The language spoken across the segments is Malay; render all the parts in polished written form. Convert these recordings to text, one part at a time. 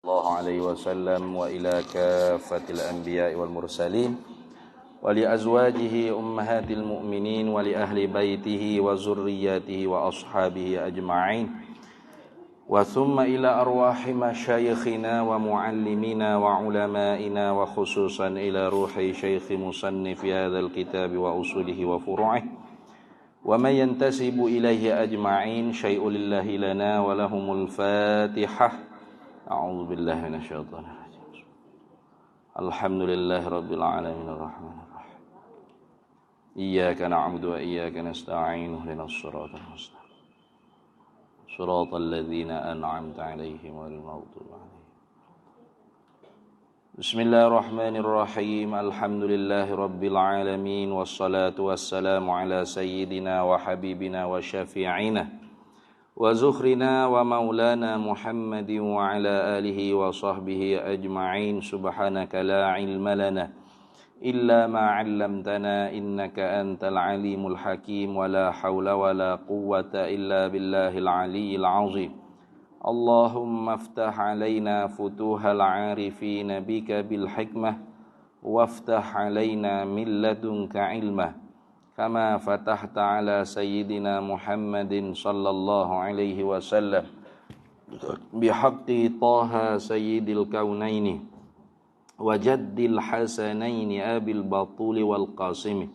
الله عليه وسلم وإلى كافة الأنبياء والمرسلين ولأزواجه أمهات المؤمنين ولأهل بيته وذرياته وأصحابه أجمعين وثم إلى أرواح مشايخنا ومعلمينا وعلمائنا وخصوصا إلى روح شيخ مصنف هذا الكتاب وأصوله وفروعه ومن ينتسب إليه أجمعين شيء لله لنا ولهم الفاتحة. أعوذ بالله من الشيطان الرجيم. الحمد لله رب العالمين الرحمن الرحيم إياك نعبد وإياك نستعين اهدنا الصراط المستقيم صراط الذين أنعمت عليهم غير المغضوب عليهم. بسم الله الرحمن الرحيم. الحمد لله رب العالمين والصلاة والسلام على سيدنا وحبيبنا وشفيعنا وزخرنا ومولانا محمد وعلى آله وصحبه أجمعين. سبحانك لا علم لنا إلا ما علمتنا إنك أنت العليم الحكيم ولا حول ولا قوة إلا بالله العلي العظيم. اللهم افتح علينا فتوح العارفين بك بالحكمة وافتح علينا من لدنك علما كما فتحت على سيدنا محمد صلى الله عليه وسلم بحق طه سيد الكونين وجد الحسنين أبي البطول والقاسم.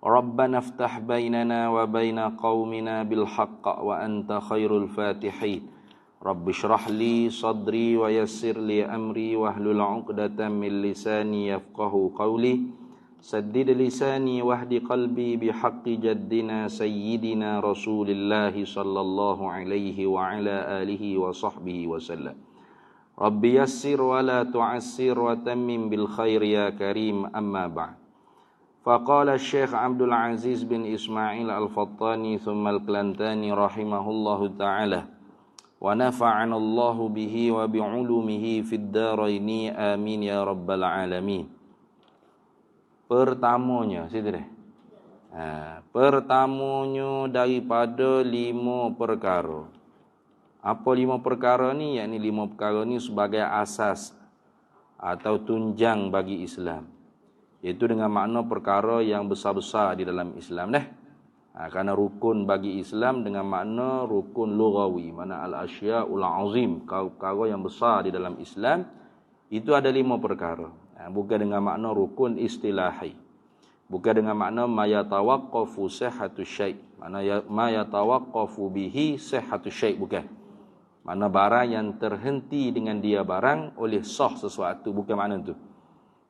ربنا افتح بيننا وبين قومنا بالحق وأنت خير الفاتحين. رب اشرح لي صدري ويسر لي أمري واحلل عقدة من لساني يفقه قولي. سدد لساني واهد قلبي بحق جدنا سيدنا رسول الله صلى الله عليه وعلى آله وصحبه وسلم. رب يسر ولا تعسر وتمم بالخير يا كريم. أما بعد. فقال الشيخ عبد العزيز بن إسماعيل الفطاني ثم الكلنتاني رحمه الله تعالى ونفعنا الله به وبعلومه في الدارين آمين يا رب العالمين. Pertamanya, pertamanya daripada 5 perkara. Apa 5 perkara ni? Yakni 5 perkara ni sebagai asas atau tunjang bagi Islam. Iaitu dengan makna perkara yang besar-besar di dalam Islam dah. Kerana rukun bagi Islam dengan makna rukun lughawi, mana al-asya'ul azim, perkara yang besar di dalam Islam itu ada 5 perkara. Bukan dengan makna rukun istilahi. Bukan dengan makna ma yatawaqqafu sihhatu syai'. Makna ma yatawaqqafu bihi sihhatu syai', bukan. Makna barang yang terhenti dengan dia barang oleh sah sesuatu, bukan makna tu.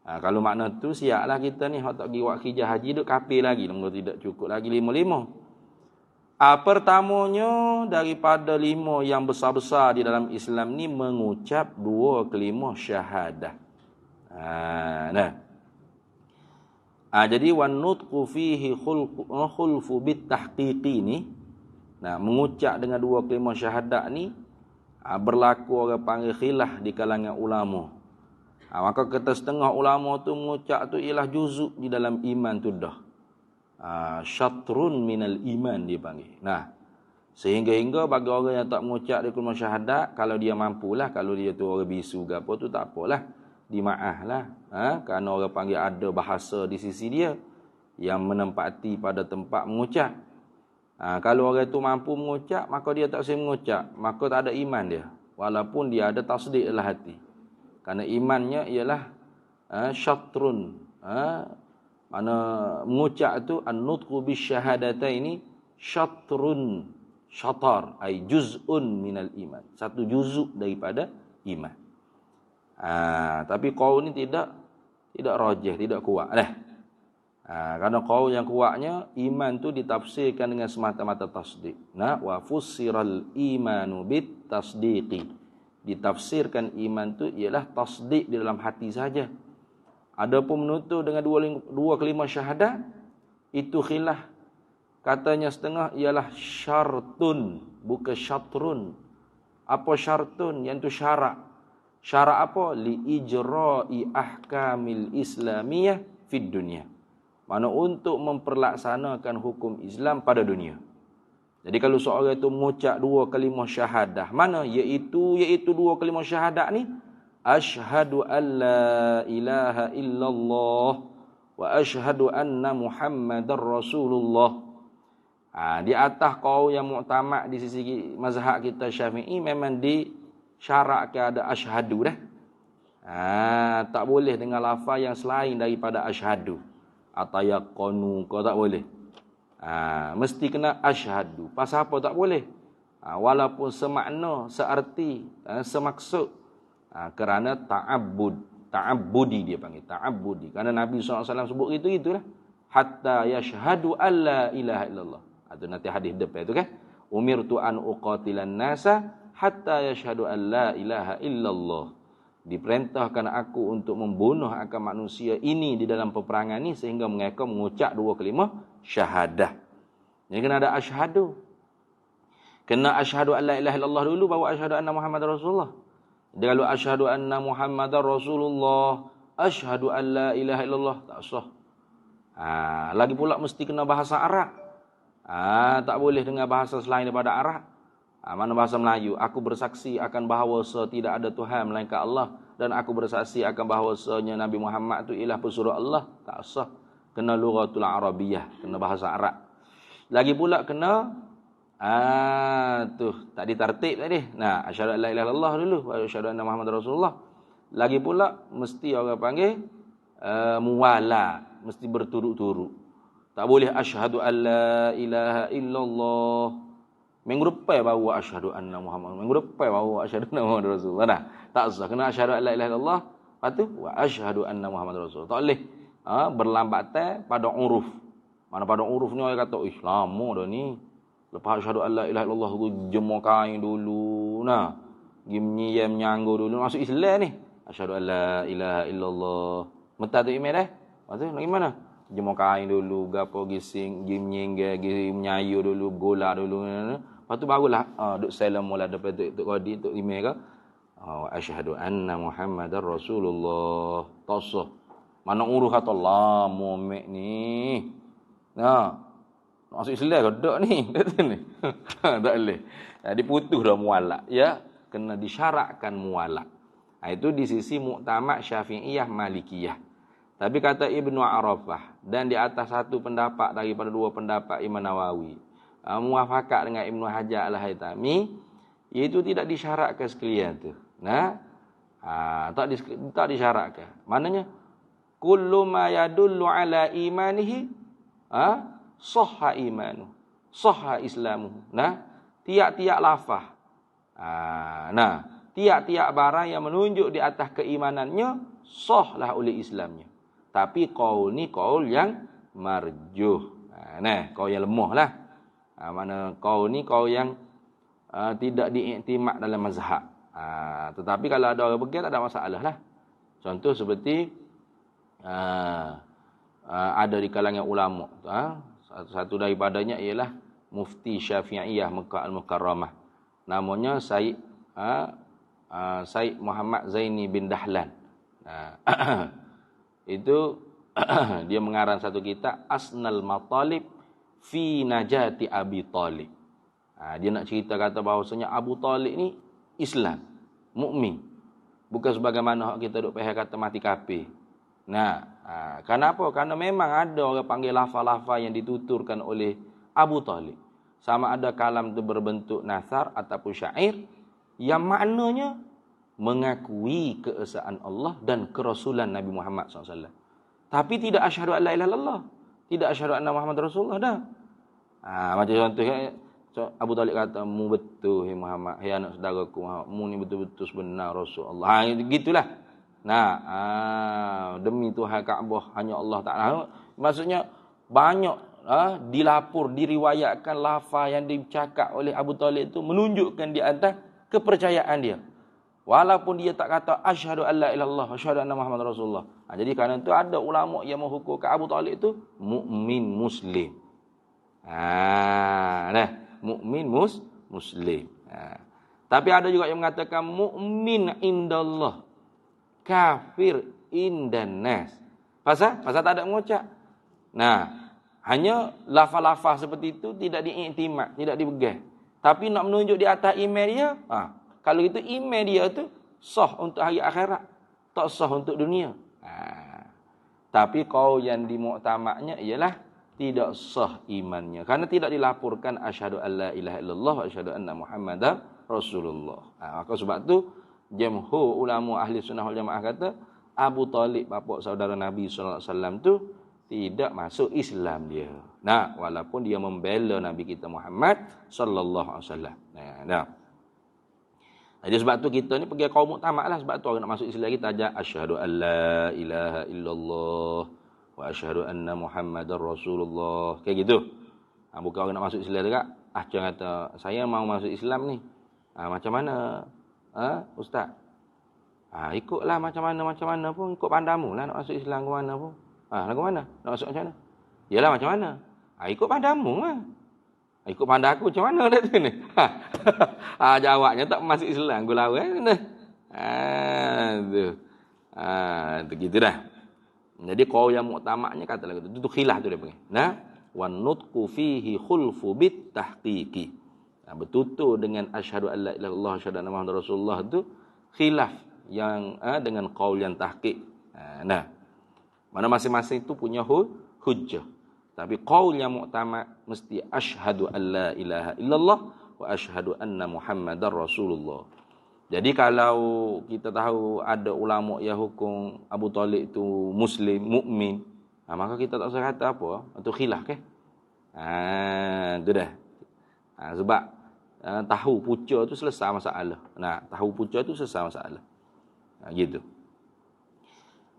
Kalau makna tu siaplah kita ni hak tak pergi buat hijrah haji duk kafir lagi, tidak cukup lagi 5. Pertamanya daripada 5 yang besar-besar di dalam Islam ni mengucap 2 kalimah syahadah. Jadi wan nutqu fihi khulfu bit tahqiqi ni, mengucap dengan 2 kalimah syahadat ni berlaku orang panggil khilaf di kalangan ulama. Maka kata setengah ulama tu mengucap tu ialah juzuk di dalam iman tu dah. Syatrun minal iman dia panggil. Sehingga bagi orang yang tak mengucap di kalimah syahadat, kalau dia mampulah, kalau dia tu orang bisu ke apa tu tak apalah, dimaaflah. Kerana orang panggil ada bahasa di sisi dia yang menempati pada tempat mengucap. Kalau orang itu mampu mengucap, maka dia tak boleh mengucap, maka tak ada iman dia, walaupun dia ada tasdik dalam hati. Kerana imannya ialah syatrun. Mana mengucap tu an-nutqu bisyahadataini syatrun, syatar ay juz'un minal iman, satu juzuk daripada iman. Tapi qaul ni tidak rajih, tidak kuat dah. Kerana qaul yang kuatnya, iman tu ditafsirkan dengan semata-mata tasdik. Wa fussiral imanu bit tasdiqi. Ditafsirkan iman tu ialah tasdik di dalam hati saja. Adapun menutur dengan 2 kalimah syahadat, itu khilaf. Katanya setengah ialah syartun, bukan syatrun. Apa syartun? Yang tu syarat. Syarat apa? Li ijra'i ahkamil islamiyah fid dunia. Mana untuk memperlaksanakan hukum Islam pada dunia. Jadi kalau seorang itu mengucap dua kalimah syahadah, mana iaitu dua kalimah syahadah ni Ashhadu an la ilaha illallah wa ashhadu anna Muhammadar Rasulullah. Di atas kau yang muktamad di sisi mazhab kita Syafi'i memang disyaratkan ada asyhadu dah. Tak boleh dengan lafaz yang selain daripada asyhadu. Atayaqanu kau tak boleh. Mesti kena asyhadu. Pasal apa tak boleh? Walaupun semakna, searti, semaksud. Kerana ta'abbudi dia panggil, ta'abbudi. Kerana Nabi SAW sebut itulah. Hatta yashhadu an la ilaha illallah. Itu nanti hadis depan itu kan. Umirtu an uqatilan nasa hatta yashhadu an la ilaha illallah. Diperintahkan aku untuk membunuh akan manusia ini di dalam peperangan ini sehingga mereka mengucap dua kalimah syahadah. Jadi kena ada asyhadu. Kena asyhadu an la ilaha illallah dulu baru asyhadu anna Muhammadar Rasulullah. Dia kalau asyhadu anna Muhammadar Rasulullah, asyhadu an la ilaha illallah, tak sah. Lagi pula mesti kena bahasa Arab. Tak boleh dengan bahasa selain daripada Arab. Mana bahasa Melayu, aku bersaksi akan bahawa tidak ada Tuhan melainkan Allah, dan aku bersaksi akan bahawasanya Nabi Muhammad itu ialah pesuruh Allah, tak sah. Kena lughatul Arabiyah, kena bahasa Arab. Lagi pula kena tak ditartib tadi. Asyhadu an la ilaha illallah dulu, asyhadu anna Muhammadar Rasulullah. Lagi pula mesti orang panggil muwala, mesti berturut-turut. Tak boleh asyhadu an la ilaha illallah. Minggu depan baru asyhadu anna Muhammad. Minggu depan baru asyhadu anna Muhammadar Rasulullah. Tak usah, kena asyhadu an la ilaha illallah, lepas tu wa asyhadu anna Muhammadar Rasulullah. Tak boleh berlambatan pada uruf. Mana pada uruf ni orang kata, lama dah ni. Lepas asyhadu an la ilaha illallah tu jemur kain dulu. Gimnya menyanggur dulu masuk Islam ni. Asyhadu an la ilaha illallah. Mentah tu email dah. Lepas tu nak gimana? Jemur kain dulu, gapo gising, gimnyeng, menyayu dulu, gola dulu. Lepas tu barulah duk salam mula depan tok kodi tok email ke. Asyhadu anna Muhammadar Rasulullah. Tasah. Mana urus kata lama mek ni. Masuk Islam ke tak ni? Tak boleh. Diputus dah mualak. Ya, kena disyaratkan mualak. Itu di sisi muktamad Syafi'iyah Malikiyah. Tapi kata Ibnu Arafah, dan di atas satu pendapat daripada dua pendapat Imam Nawawi, muafakat dengan Ibnu Hajar Al-Haytami, iaitu tidak disyaratkan sekalian tu. Tak disyaratkan. Maknanya kullu ma yadullu ala imanihi sahha imanu, sahha islamu. Tiap-tiap lafaz. Tiap-tiap barang yang menunjuk di atas keimanannya sahlah oleh Islamnya. Tapi qaul ni qaul yang marjuh. Qaul yang lemah lah. Mana qaul ni qaul yang tidak diiktimad dalam mazhab. Tetapi kalau ada orang pegang tak ada masalah lah. Contoh seperti ada di kalangan ulama. Satu daripadanya ialah Mufti Syafi'iyah Mekah Al-Mukarramah. Namanya Said Muhammad Zaini bin Dahlan. Itu dia mengarang satu kitab Asnal Matalib fi Najati Abi Talib. Dia nak cerita kata bahawasanya Abu Talib ni Islam, mukmin. Bukan sebagaimana kita duk pahal kata mati kafir. Kenapa? Kerana memang ada orang panggil lafaz-lafaz yang dituturkan oleh Abu Talib. Sama ada kalam itu berbentuk nasar ataupun syair yang maknanya mengakui keesaan Allah dan kerasulan Nabi Muhammad SAW. Tapi tidak asyhadu an la ilaha illallah. Tidak asyhadu anna Muhammadar Rasulullah dah. Macam contohnya Abu Talib kata, mu betul hai Muhammad, hai anak saudaraku Muhammad, mu ni betul-betul sebenar Rasulullah. Gitulah. Demi Tuhan Kaabah hanya Allah Ta'ala. Maksudnya banyak dilapor, diriwayatkan lafaz yang dicakap oleh Abu Talib itu menunjukkan di atas kepercayaan dia. Walaupun dia tak kata asyhadu an la ilaha illallah, asyhadu anna Muhammadar Rasulullah. Jadi kerana itu ada ulama yang menghukumkan Abu Talib itu mukmin muslim. Mukmin muslim. Tapi ada juga yang mengatakan mukmin indallah, kafir indan nas. Pasal tak ada mengucap. Hanya lafaz-lafaz seperti itu tidak diiktimad, tidak dipegang. Tapi nak menunjuk di atas email dia, kalau itu email dia tu sah untuk hari akhirat, tak sah untuk dunia. Tapi kau yang dimuktamaknya ialah tidak sah imannya karena tidak dilaporkan asyhadu alla ilaha illallah wa asyhadu anna muhammadar rasulullah. Maka sebab tu jumhur ulama ahli sunnah wal jamaah kata Abu Talib bapa saudara Nabi sallallahu alaihi wasallam tu tidak masuk Islam dia. Nah, walaupun dia membela Nabi kita Muhammad sallallahu alaihi wasallam. Nah. Jadi sebab tu kita ni pergi kaum muktamad lah. Sebab tu orang nak masuk Islam kita ajak asyhadu alla ilaha illallah wa asyhadu anna muhammadar rasulullah. Kayak gitu. Bukan orang nak masuk Islam dekat. Jangan kata saya mau masuk Islam ni. Macam mana? Ustaz? Ikutlah macam mana pun. Ikut pandamu lah nak masuk Islam ke mana pun. Lagu mana? Nak masuk macam mana? Yalah macam mana? Ikut pandamu lah. Ikut pandai aku macam mana dah tu ni? Jawabnya tak masuk Islam. Aku lawan kan? Tu gitu dah. Jadi kau yang muktamaknya kata lagu tu. Itu khilaf tu dia panggil. Wan nutqu fihi khulfu bit tahqiqi. Bertutur dengan asyhadu alla ilaha illallah asyhadu anna muhammadar rasulullah tu khilaf yang dengan qaul yang tahqiq. Mana masing-masing itu punya hujjah. Tapi qaul yang muktamad mesti asyhadu alla ilaha illallah wa asyhadu anna muhammadar rasulullah. Jadi kalau kita tahu ada ulama yang hukum Abu Talib itu muslim, mukmin, maka kita tak usah kata apa, itu khilaf ke? Itu dah. Sebab tahu punca tu selesai masalah. Tahu punca tu selesai masalah. Gitu.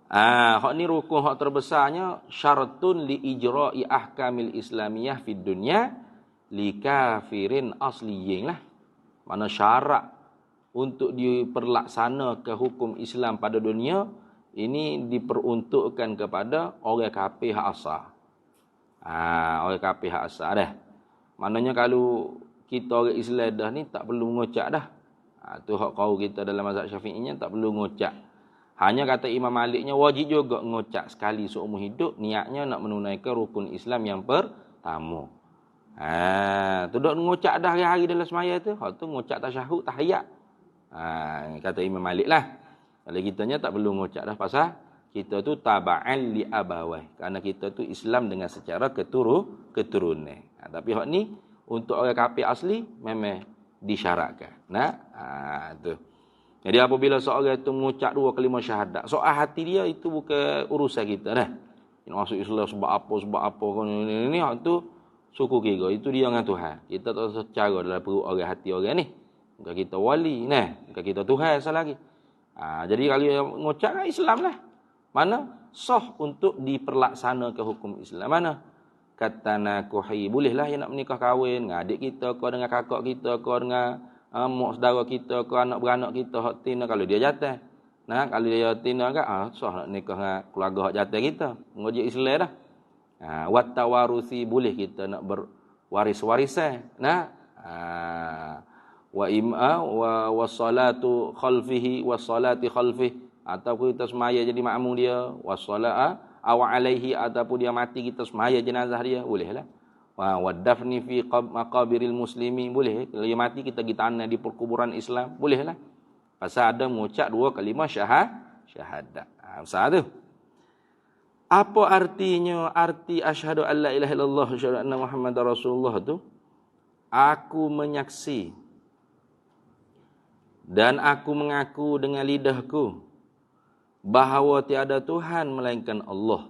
Hak ni rukun hak terbesarnya syaratun li ijra'i ahkamil islamiyah fid dunya li kafirin asliyin lah. Mana syarat untuk diperlaksana ke hukum Islam pada dunia ini diperuntukkan kepada orang kafir hak asal. Orang kafir hak asal dah. Maknanya kalau kita orang Islam dah ni tak perlu mengucap dah. Tu hak kau kita dalam mazhab Syafi'inya tak perlu mengucap. Hanya kata Imam Maliknya wajib juga mengucap sekali seumur hidup niatnya nak menunaikan rukun Islam yang pertama. Tu dok mengucap dah hari-hari dalam semaya tu. Hak tu mengucap tasyahud, tahiyat. Kata Imam Malik lah. Kalau kitanya tak perlu mengucap dah pasal kita tu taba'an li abawai. Kerana kita tu Islam dengan secara keturunan. Tapi hak ni untuk orang kafir asli memang disyaratkan. Tu. Jadi apabila seorang itu mengucap dua kalimah syahadat, soal hati dia itu bukan urusan kita dah. Nak masuk Islam sebab apa ni hak tu suku kira. Itu dia dengan Tuhan. Kita tak usah cara dalam perut orang hati orang ni. Bukan kita wali, bukan kita Tuhan salah lagi. Jadi kalau yang mengucap Islam lah. Mana sah untuk diperlaksana ke hukum Islam. Mana kata nakuhi bolehlah yang nak menikah kahwin dengan adik kita, kau dengan kakak kita, kau dengan mak saudara kita, ke anak beranak kita hak tina kalau dia jatuh. Kalau dia tina kan sah nak nikah dengan keluarga hak jatuh kita. Menguji Islam dah. Wat tawarusi boleh kita nak berwaris-warisan. Wa salatu khalfihi wa salati khalfihi ataupun kita semaya jadi makmum dia wassalah aw alaihi ataupun dia mati kita semaya jenazah dia bolehlah. Wa dafni fi maqabiril muslimin boleh. Kalau dia mati kita pergi tanam di perkuburan Islam bolehlah. Pasal ada mengucap dua kalimah syahadat. Pasal tu. Apa artinya arti asyhadu alla ilaha illallah wa asyhadu anna muhammadar rasulullah tu? Aku menyaksi dan aku mengaku dengan lidahku bahawa tiada Tuhan melainkan Allah.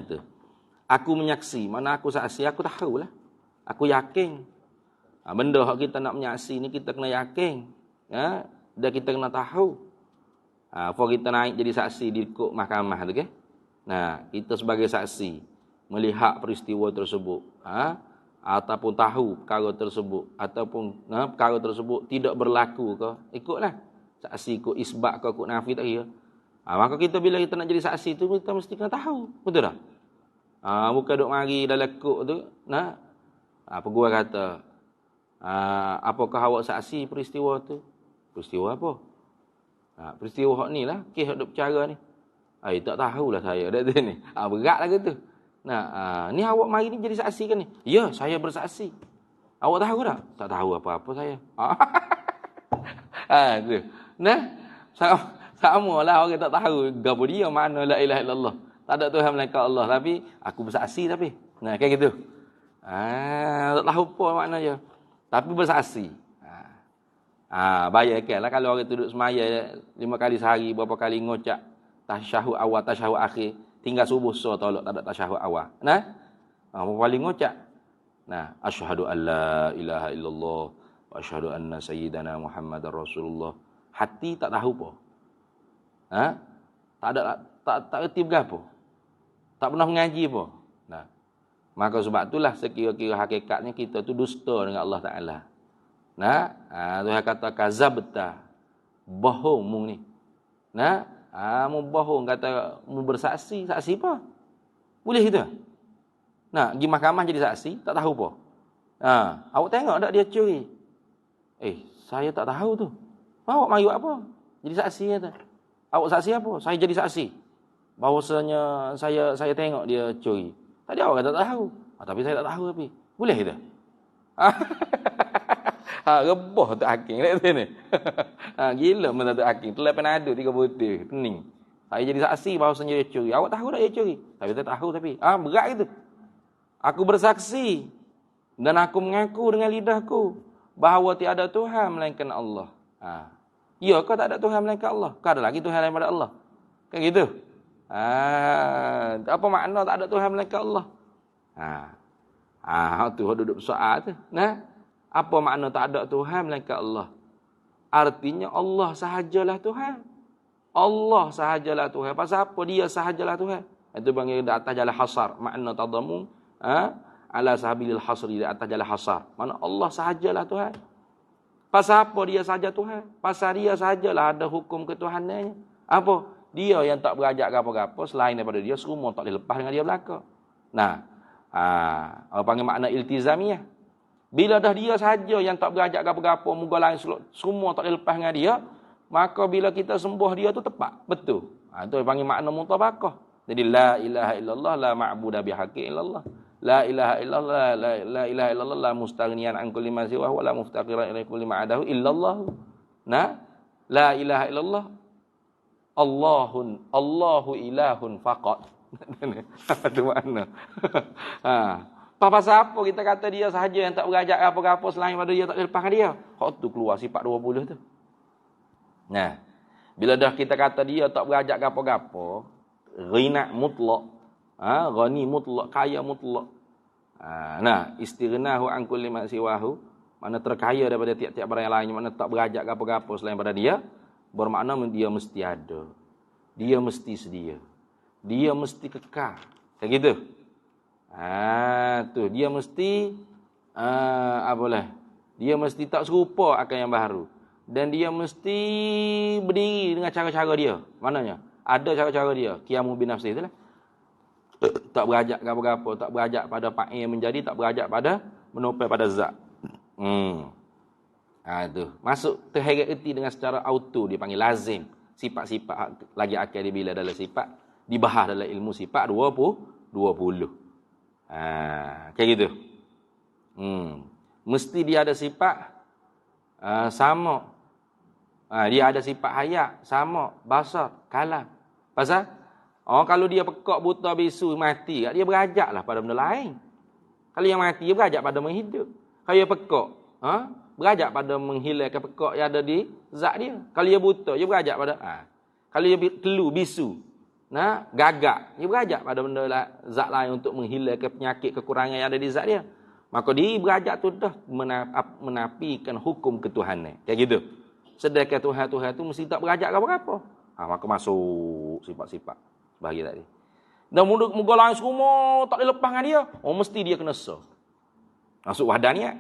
Tu. Aku menyaksi, mana aku saksi, aku tahulah. Aku yakin. Benda hak kita nak menyaksi ni kita kena yakin. Dan kita kena tahu. Before kita naik jadi saksi di kok mahkamah tu ke. Kita sebagai saksi melihat peristiwa tersebut, ataupun tahu perkara tersebut, ataupun perkara tersebut tidak berlaku ke, ikutlah. Saksi ikut isbat ke ikut nafi tak kira. Maka kita bila kita nak jadi saksi tu kita mesti kena tahu. Betul tak? Bukan duk mari dalam kok tu. Peguam kata, apakah awak saksi peristiwa tu? Peristiwa apa? Peristiwa hak ni lah. Kes duk bercara ni. Tak tahulah saya. Ni. Berat lah gitu. Ni awak mari ni jadi saksi kan ni? Ya, saya bersaksi. Awak tahu tak? Tak tahu apa-apa saya. Tu. Nah, sama lah orang tak tahu gapo dia makna la ilaha illallah. Tak ada Tuhan melainkan Allah, tapi aku bersaksi tapi. Nah, kayak gitu. Tak tahu apa maknanya. Tapi bersaksi. Bayangkanlah kalau orang duduk semaya 5 kali sehari, berapa kali ngocak tasyahud awal, tasyahud akhir, tinggal subuh so tolak tak ada tasyahud awal. Nah, berapa kali ngocak? Nah, asyhadu an la ilaha illallah wa asyhadu anna sayyidana Muhammadar Rasulullah. Hati tak tahu apa. Tak erti berapa. Tak pernah mengaji apa. Nah, maka sebab itulah sekira-kira hakikatnya kita tu dusta dengan Allah Taala. Nah, Tuhan kata kazabta. Bohong mu ni. Nah, mu bohong kata mu bersaksi, saksi apa? Boleh gitu? Nah, pergi mahkamah jadi saksi, tak tahu apa. Awak tengok tak dia curi? Saya tak tahu tu. Awak mari buat apa? Jadi saksi kata. Awak saksi apa? Saya jadi saksi. Bahawasanya saya tengok dia curi. Tadi awak kata tak tahu. Tapi saya tak tahu tapi. Boleh kita? Reboh tu hakim kat sini. Gila mana tu hakim. Telah penadu 3 butir. Pening. Saya jadi saksi bahawasanya dia curi. Awak tahu tak dia curi? Tapi saya tak tahu tapi. Berat gitu. Aku bersaksi. Dan aku mengaku dengan lidahku. Bahawa tiada Tuhan melainkan Allah. Ya, kau tak ada Tuhan melainkan Allah. Kau ada lagi Tuhan daripada Allah. Kan gitu. Apa makna tak ada Tuhan melainkan Allah? Tu duduk soal tu. Nah, apa makna tak ada Tuhan melainkan Allah? Artinya Allah sahajalah Tuhan. Allah sahajalah Tuhan. Pasal apa dia sahajalah Tuhan? Itu panggil di atas jalan hasar. Makna tadamu ala sahabilil hasri, di atas jalan hasar. Mana Allah sahajalah Tuhan. Pasal apa dia sahaja Tuhan? Pasal dia sahajalah ada hukum ketuhanannya. Apa? Dia yang tak berajak apa-apa selain daripada dia, semua tak boleh lepas dengan dia belaka. Nah, apa panggil makna iltizamiyah. Bila dah dia sahaja yang tak berajak apa-apa, moga lain semua tak boleh lepas dengan dia, maka bila kita sembuh dia tu tepat, betul. Itu panggil makna mutabaqah. Jadi la ilaha illallah la ma'budu bihaqqin illallah. La ilaha illallah la ilaha illallah la mustaghniyan an kulli ma siwa wa la muftaqiran ila kulli ma adahu illallah. Nah, la ilaha illallah Allahu ilahun faqat. Itu makna. Pasal apa kita kata dia sahaja yang tak berajak apa-apa selain pada dia tak boleh lepaskan dia. Hak tu keluar sifat 20 tu. Nah, bila dah kita kata dia tak berajak apa-apa, ghina mutlak, ghani mutlak, kaya mutlak. Nah, istighnahu an kulli ma siwahu, mana terkaya daripada tiap-tiap barang yang lain, mana tak berajak apa-apa selain pada dia, bermakna dia mesti ada. Dia mesti sedia. Dia mesti kekal. Kayak gitu. Tu dia mesti dia mesti tak serupa akan yang baru. Dan dia mesti berdiri dengan cara-cara dia. Maknanya ada cara-cara dia. Qiyamu bi nafsi itulah. Tak berajak apa-apa, tak berajak pada fa'il yang menjadi, tak berajak pada menopel pada zat. Tu masuk terheret-erti dengan secara auto, dia panggil lazim. Sifat-sifat lagi akal dia bila dalam sifat dibahas dalam ilmu sifat 20. Kayak gitu. Mesti dia ada sifat sama. Dia ada sifat hayat, sama, basar, kalam. Pasal kalau dia pekak, buta, bisu, mati, dia berajaklah pada benda lain. Kalau yang mati, dia berajak pada menghidup. Kalau dia pekak, berajak pada menghilangkan pekak yang ada di zat dia. Kalau dia buta, dia berajak pada kalau dia telu, bisu, gagak, dia berajak pada benda zat lain untuk menghilangkan penyakit kekurangan yang ada di zat dia. Maka dia berajak tu dah menafikan hukum ketuhanan. Kayak gitu. Sedangkan Tuhan tu mesti tak berajak apa-apa. Maka masuk sifat-sifat bahagi tadi. Dan moga lain semua tak boleh lepas dengan dia. Mesti dia kena sah. Masuk wahdaniyat.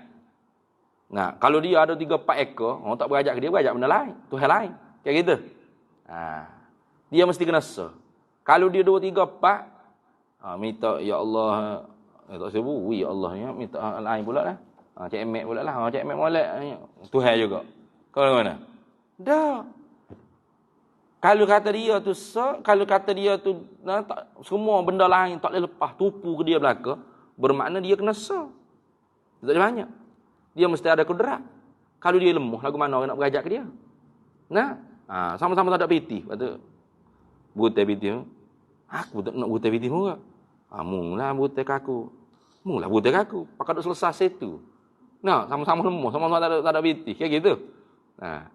Nah, kalau dia ada 3-4 ekor, orang tak berajak ke dia, berajak benda lain, Tuhan lain. Kayak gitu. Dia mesti kena sah. Kalau dia 2-3-4, minta ya Allah, tak sebut, ya Allah ni, minta lain pula lah. Cik Emek pula lah. Cik Emek molek, Tuhan juga. Kau mana? Dah. Kalau kata dia tu sah, kalau kata dia tu semua benda lain tak boleh lepas, tupu ke dia belaka, bermakna dia kena sah. Tak ada banyak. Dia mesti ada kudrat. Kalau dia lemah, lagu mana orang nak berajak ke dia? Nah, sama-sama tak ada piti. Kata, butai piti. Aku tak nak butai piti mu ke? Mula butai kaku. Mula butai kaku. Pakai dah selesai itu. Nah, sama-sama lemah, sama-sama tak ada piti. Kayak gitu. Nah,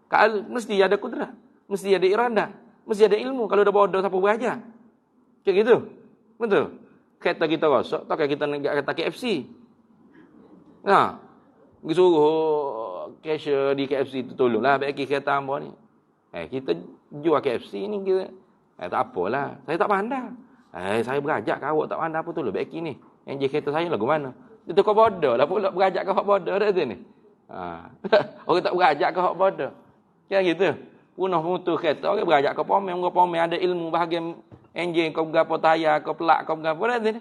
kalau mesti ada kudrat, mesti ada irada, mesti ada ilmu. Kalau udah bodoh siapa belajar? Kayak gitu. Betul. Kereta kita rosak, tak kayak kita nak kereta KFC. Nah, disuruh cashier di KFC itu tolonglah bagi kereta hamba ni. Kita jual KFC ni kita. Tak apalah, saya tak pandai. Saya berajak ke awak tak pandai apa tolong bagi ni. Yang je kereta saya lagu mana? Itu kau bodoh lah pula berajak ke hak bodoh dah tu ni. Orang tak berajak ke hak bodoh. Kayak gitu. Punah mutu kereta orang berajak ke pomen ada ilmu bahagian enjin kau gapo tayar kau pelak kau gapo dah tu ni.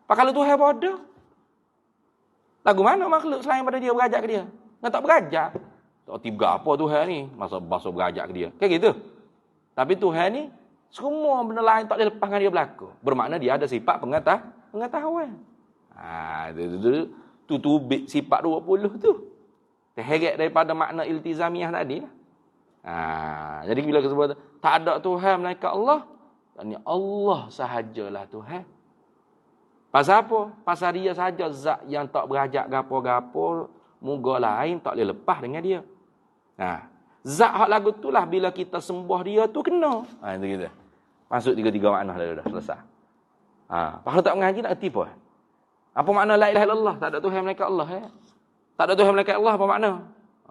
Pak kalau Tuhan bodoh. Lagu mana makhluk selain pada dia berajak ke dia? Nggak tak berajak. Tak tiba apa Tuhan ni? Masa berajak ke dia. Kayak gitu. Tapi Tuhan ni, semua benda lain tak boleh lepas dengan dia berlaku. Bermakna dia ada sifat pengetahuan. Tu tubik sifat 20 tu. Terheret daripada makna iltizamiah tadi lah. Jadi bila kita tak ada Tuhan melainkan Allah, dan Allah sahajalah Tuhan. Pasal apa? Pasal dia saja zat yang tak berajak gapo-gapo, moga lain tak boleh lepas dengan dia. Zat hak lagu itulah bila kita sembah dia tu kena. Itu kita. Masuk 3 makna dah selesai. Kalau tak mengaji nak erti apa? Apa makna la ilaha illallah? Tak ada Tuhan melainkan Allah. Tak ada Tuhan melainkan Allah apa makna?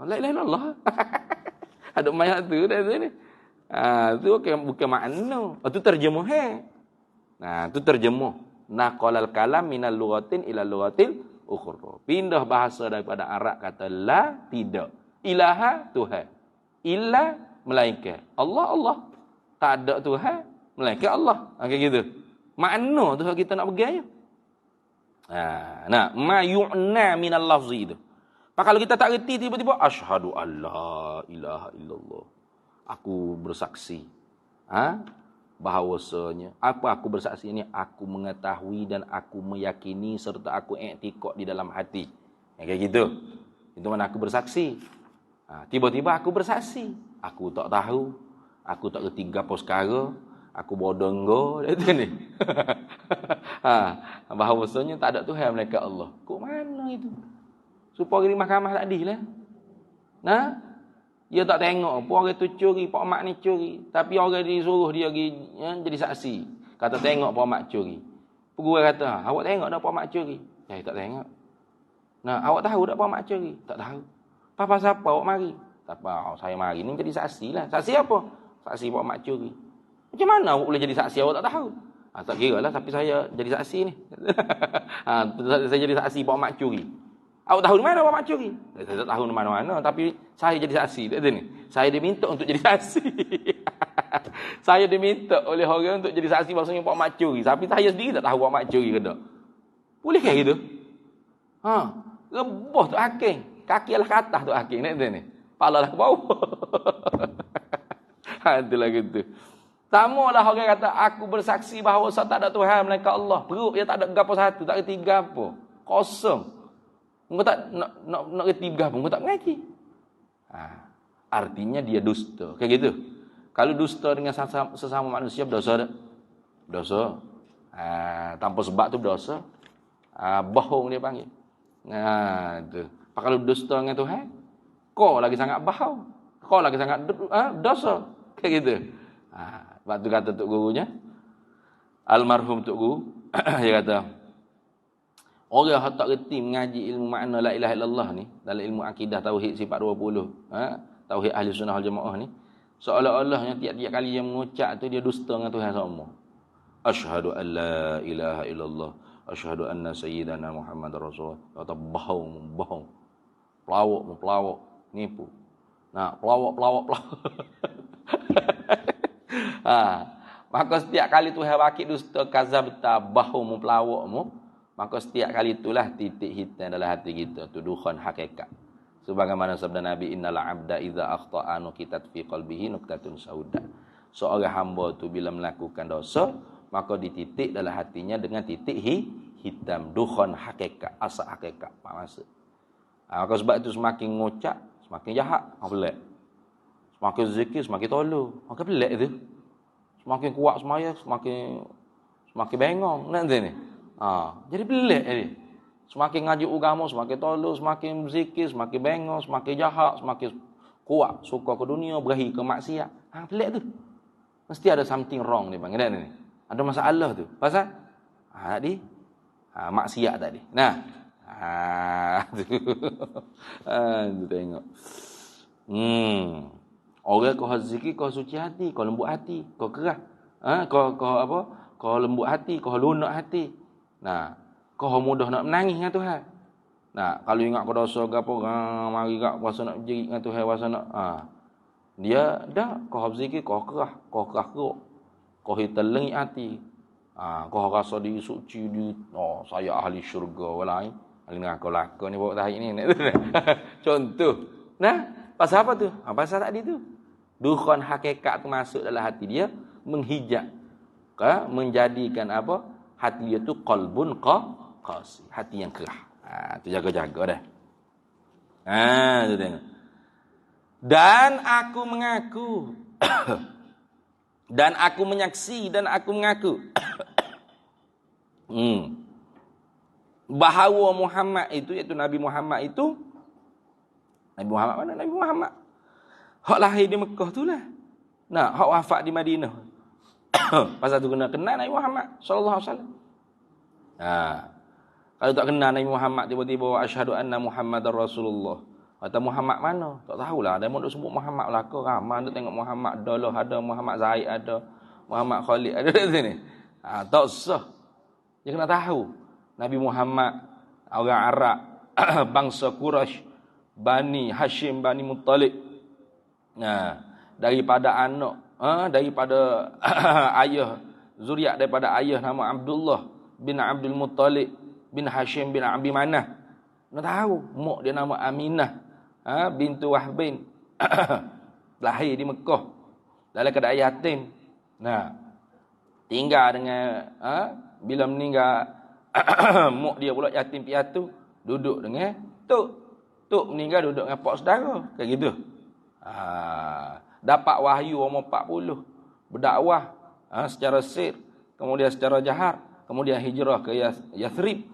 La ilaha illallah. Ada mayat tu dah tu ni. Tu bukan makna. Itu terjemuh. Tu terjemuh. Naqalal kalam minal lughatin ila lughatil ukhra. Pindah bahasa daripada Arab kata la tidak. Ilaha Tuhan. Illa melainkan. Allah. Tak ada Tuhan melainkan Allah. Kayak gitu. Makna tu kita nak pegang. Ma yu'na minal lafzi tu. Kalau kita tak reti tiba-tiba asyhadu alla ilaha illallah. Aku bersaksi. Bahawasanya apa aku bersaksi ini aku mengetahui dan aku meyakini serta aku i'tiqad di dalam hati. Kayak gitu. Itu mana aku bersaksi. Tiba-tiba aku bersaksi. Aku tak tahu. Aku tak reti gapo perkara. Aku bodoh engkau itu ni. Bahawasanya tak ada Tuhan melainkan Allah. Kok mana itu? Supaya di mahkamah tak adil lah. Dia tak tengok pun orang tu curi, pak mak ni curi. Tapi orang disuruh dia jadi saksi. Kata tengok pak mak curi. Pegawai kata, awak tengok dah pak mak curi? Tak tengok. Awak tahu tak pak mak curi? Tak tahu. Papa siapa awak mari? Tak apa, saya mari ni jadi saksi lah. Saksi apa? Saksi pak mak curi. Macam mana awak boleh jadi saksi awak tak tahu? Tak kira lah, tapi saya jadi saksi ni. Saya jadi saksi pak mak curi. Awak tahu di mana pak mak curi? Saya tak tahu di mana-mana, tapi saya jadi saksi. Saya diminta untuk jadi saksi. Saya diminta oleh orang untuk jadi saksi maksudnya pak mak curi. Tapi saya sendiri tak tahu pak mak curi ke tak. Boleh ke gitu? Rebah tu hakim. Kaki lah ke atas tu hakim. Kepala lah ke bawah. Itulah gitu. Samalah orang kata, aku bersaksi bahawa tak ada Tuhan melainkan Allah. Perut dia tak ada gapo satu, tak reti gapo. Kosong. Engkau tak nak reti gapo, engkau tak mengaji. Artinya dia dusta. Kayak gitu. Kalau dusta dengan sesama manusia berdosa tak? Berdosa. Tanpa sebab tu berdosa. Bohong dia panggil. Tu. Kalau dusta dengan Tuhan, kau lagi sangat bohong. Kau lagi sangat dosa. Kayak gitu. Sebab tu kata tok gurunya, almarhum tok guru, dia kata, orang yang tak reti mengaji ilmu makna la ilaha illallah ni, dalam ilmu akidah tauhid sifat 20, tauhid ahli sunnah wal jamaah ni, seolah-olahnya tiap-tiap kali dia mengucap tu dia dusta dengan Tuhan sama. Asyhadu an la ilaha illallah, asyhadu anna sayyidana Muhammadar Rasulullah. Kata bohong. Pelawak, nipu. Pelawak. Maka setiap kali Tuhan wakil dusta kazabta bahum pelawakmu, maka setiap kali itulah titik hitam dalam hati kita, tuduhan hakikat. Sebagaimana sabda Nabi, innal abda idza akhta'a nuqitat fi qalbihi nuqtatun sauda. Seorang hamba tu bila melakukan dosa, maka dititik dalam hatinya dengan titik hitam, duhan hakikat, asal hakikat maksud. Maka sebab itu semakin ngocak, semakin jahat, pelik. Semakin zikir, semakin tolong. Maka pelik tu. Semakin kuat semaya, semakin bengong. Nanti ni. Jadi pelik ni. Semakin ngaji agama, semakin tolong, semakin zikir, semakin bengong, semakin jahat, semakin kuat. Suka ke dunia, berahi ke maksiat. Pelik tu. Mesti ada something wrong ni bang. Ni. Ada masalah tu. Pasal? Tadi. Maksiat tadi. Nah. Tu. Tu tengok. Orang kau zikir, kau suci hati, kau lembut hati, kau keras. Kau apa? Kau lembut hati, kau lunak hati. Nah, kau mudah nak menangis dengan Tuhan. Nah, kalau ingat kau dosa ke apa, mari kau puasa nak berjerit dengan Tuhan, puasa nak dia dah kau zikir, kau keras keruk. Kau hitaleng hati. Kau rasa diri suci di saya ahli syurga walai. Ahli neraka laka ni bawa tahik ni. Contoh. Nah, pasal apa tu? Pasal tadi tu. Dukhan hakikat tu masuk dalam hati dia, menghijab, menjadikan apa? Hati dia tu qalbun qasi, hati yang keras. Tu jaga-jaga dah. Tu tengok. Dan aku mengaku dan aku menyaksi dan aku mengaku bahawa Muhammad itu, iaitu Nabi Muhammad itu, Nabi Muhammad mana? Nabi Muhammad hak lahir di Mekah tu lah. Nah, hak wafat di Madinah. Pasal tu kena kenal Nabi Muhammad sallallahu alaihi wasallam. Kalau tak kenal Nabi Muhammad, tiba-tiba asyhadu anna Muhammadar Rasulullah. Kata Muhammad mana? Tak tahulah. Ada yang sebut Muhammad belaka. Ramai dia tengok Muhammad Daloh ada, Muhammad Zaid ada, Muhammad Khalid ada di sini. Tak sah. Dia kena tahu. Nabi Muhammad orang Arab, bangsa Quraisy, Bani Hashim, Bani Muttalib. Daripada anak, daripada ayah, zuriat daripada ayah nama Abdullah bin Abdul Muttalib bin Hashim bin Abi Manah. Nak tahu mak dia nama Aminah bintu Wahbin. Lahir di Mekah dalam keadaan yatim. Tinggal dengan bila meninggal mak dia pula yatim piatu, duduk dengan tok meninggal duduk dengan pak saudara, kayak gitu. Dapat wahyu umur 40, berdakwah secara sir, kemudian secara jahar, kemudian hijrah ke Yathrib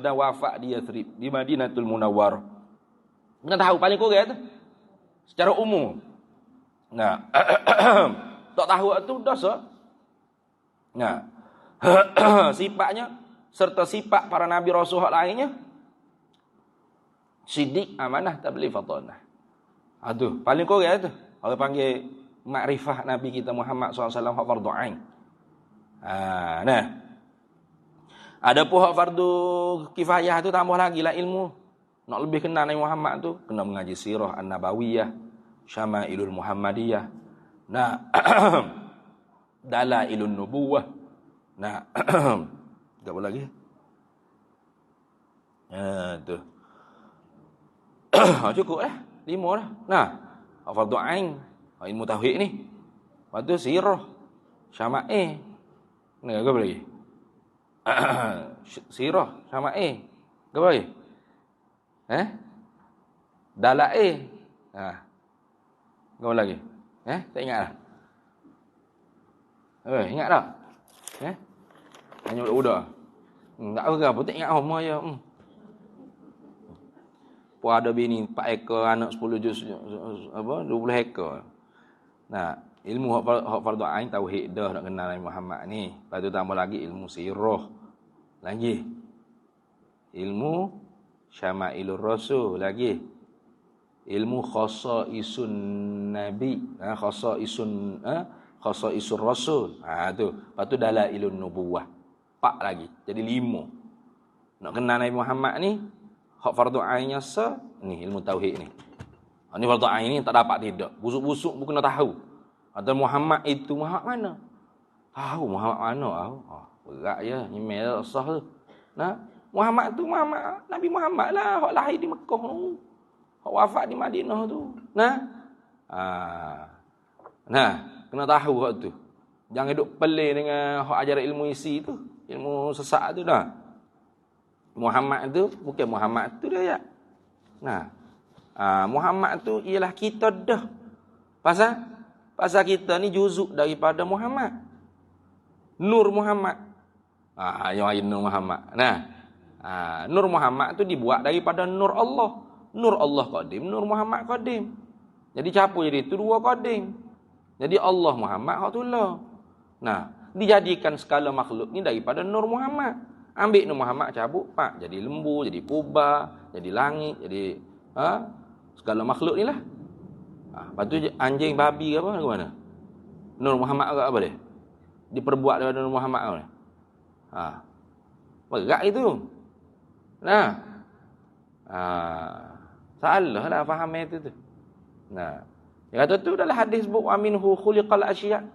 dan wafat di Yathrib di Madinatul Munawwarah. Kena tahu paling kurang tu secara umum. Tak tahu itu dosa. Sifatnya serta sifat para nabi rasul lainnya siddiq, amanah, tabligh, fatanah. Aduh, paling kurang tu. Orang panggil makrifah Nabi kita Muhammad SAW hak fardu ain. Ada pun hak fardu kifayah tu tambah lagi lah ilmu. Nak lebih kenal Nabi Muhammad tu, kena mengaji sirah an-nabawiyah, syama'ilul Muhammadiyah. Dalailun nubuwah. Tak apa lagi? Tu. Cukup lah. 5 lah. Fardu ain, ilmu tauhid ni. Lepas tu sirah, syama'il. Ni apa lagi? Sirah, syama'il. Apa lagi? Dalail. Apa lagi? Tak ingat lah. Ingat tak? Hanya budak-budak. Tak apa, tak ingat apa je. Puan ada bini 4 ekor, anak 10 juz, 20 ekor. Ilmu hak fardu ain tauhid dah nak kenal Nabi Muhammad ni. Lepas tu tambah lagi ilmu sirah. Lagi ilmu syama'ilur rasul, lagi ilmu khasaisun nabi, khasaisur rasul. Tu. Lepas tu dalailun nubuwah. 4 lagi. Jadi 5. Nak kenal Nabi Muhammad ni, hak fardu ainnya ni ilmu tauhid ni. Ni fardu ain ni tak dapat tidak. Busuk-busuk pun kena tahu. Atau Muhammad itu Muhammad mana? Tahu Muhammad mana? Berat ya, email sah tu. Muhammad tu Muhammad, Nabi Muhammad lah, hak lahir di Mekah tu. Hak wafat di Madinah tu. Kena tahu hak tu. Jangan duduk pelik dengan hak ajaran ilmu isi tu, ilmu sesat tu dah. Muhammad tu bukan Muhammad tu dah ya. Muhammad tu ialah kita dah. Pasal kita ni juzuk daripada Muhammad. Nur Muhammad. Yang lain Nur Muhammad. Nah. Nur Muhammad tu dibuat daripada nur Allah. Nur Allah qadim, Nur Muhammad qadim. Jadi campur jadi itu dua qadim. Jadi Allah Muhammad hak tula. Nah, dijadikan segala makhluk ni daripada Nur Muhammad. Ambil Nur Muhammad cabut, pak, jadi lembu, jadi purba, jadi langit, jadi segala makhluk ni lah. Lepas tu anjing, babi ke apa, ke mana? Nur Muhammad ke apa dia? Diperbuat daripada Nur Muhammad ke mana? Berat itu. Nah. Salah lah faham itu tu. Nah. Yang kata tu dalam hadis sebut wa minhu khuliqal asya,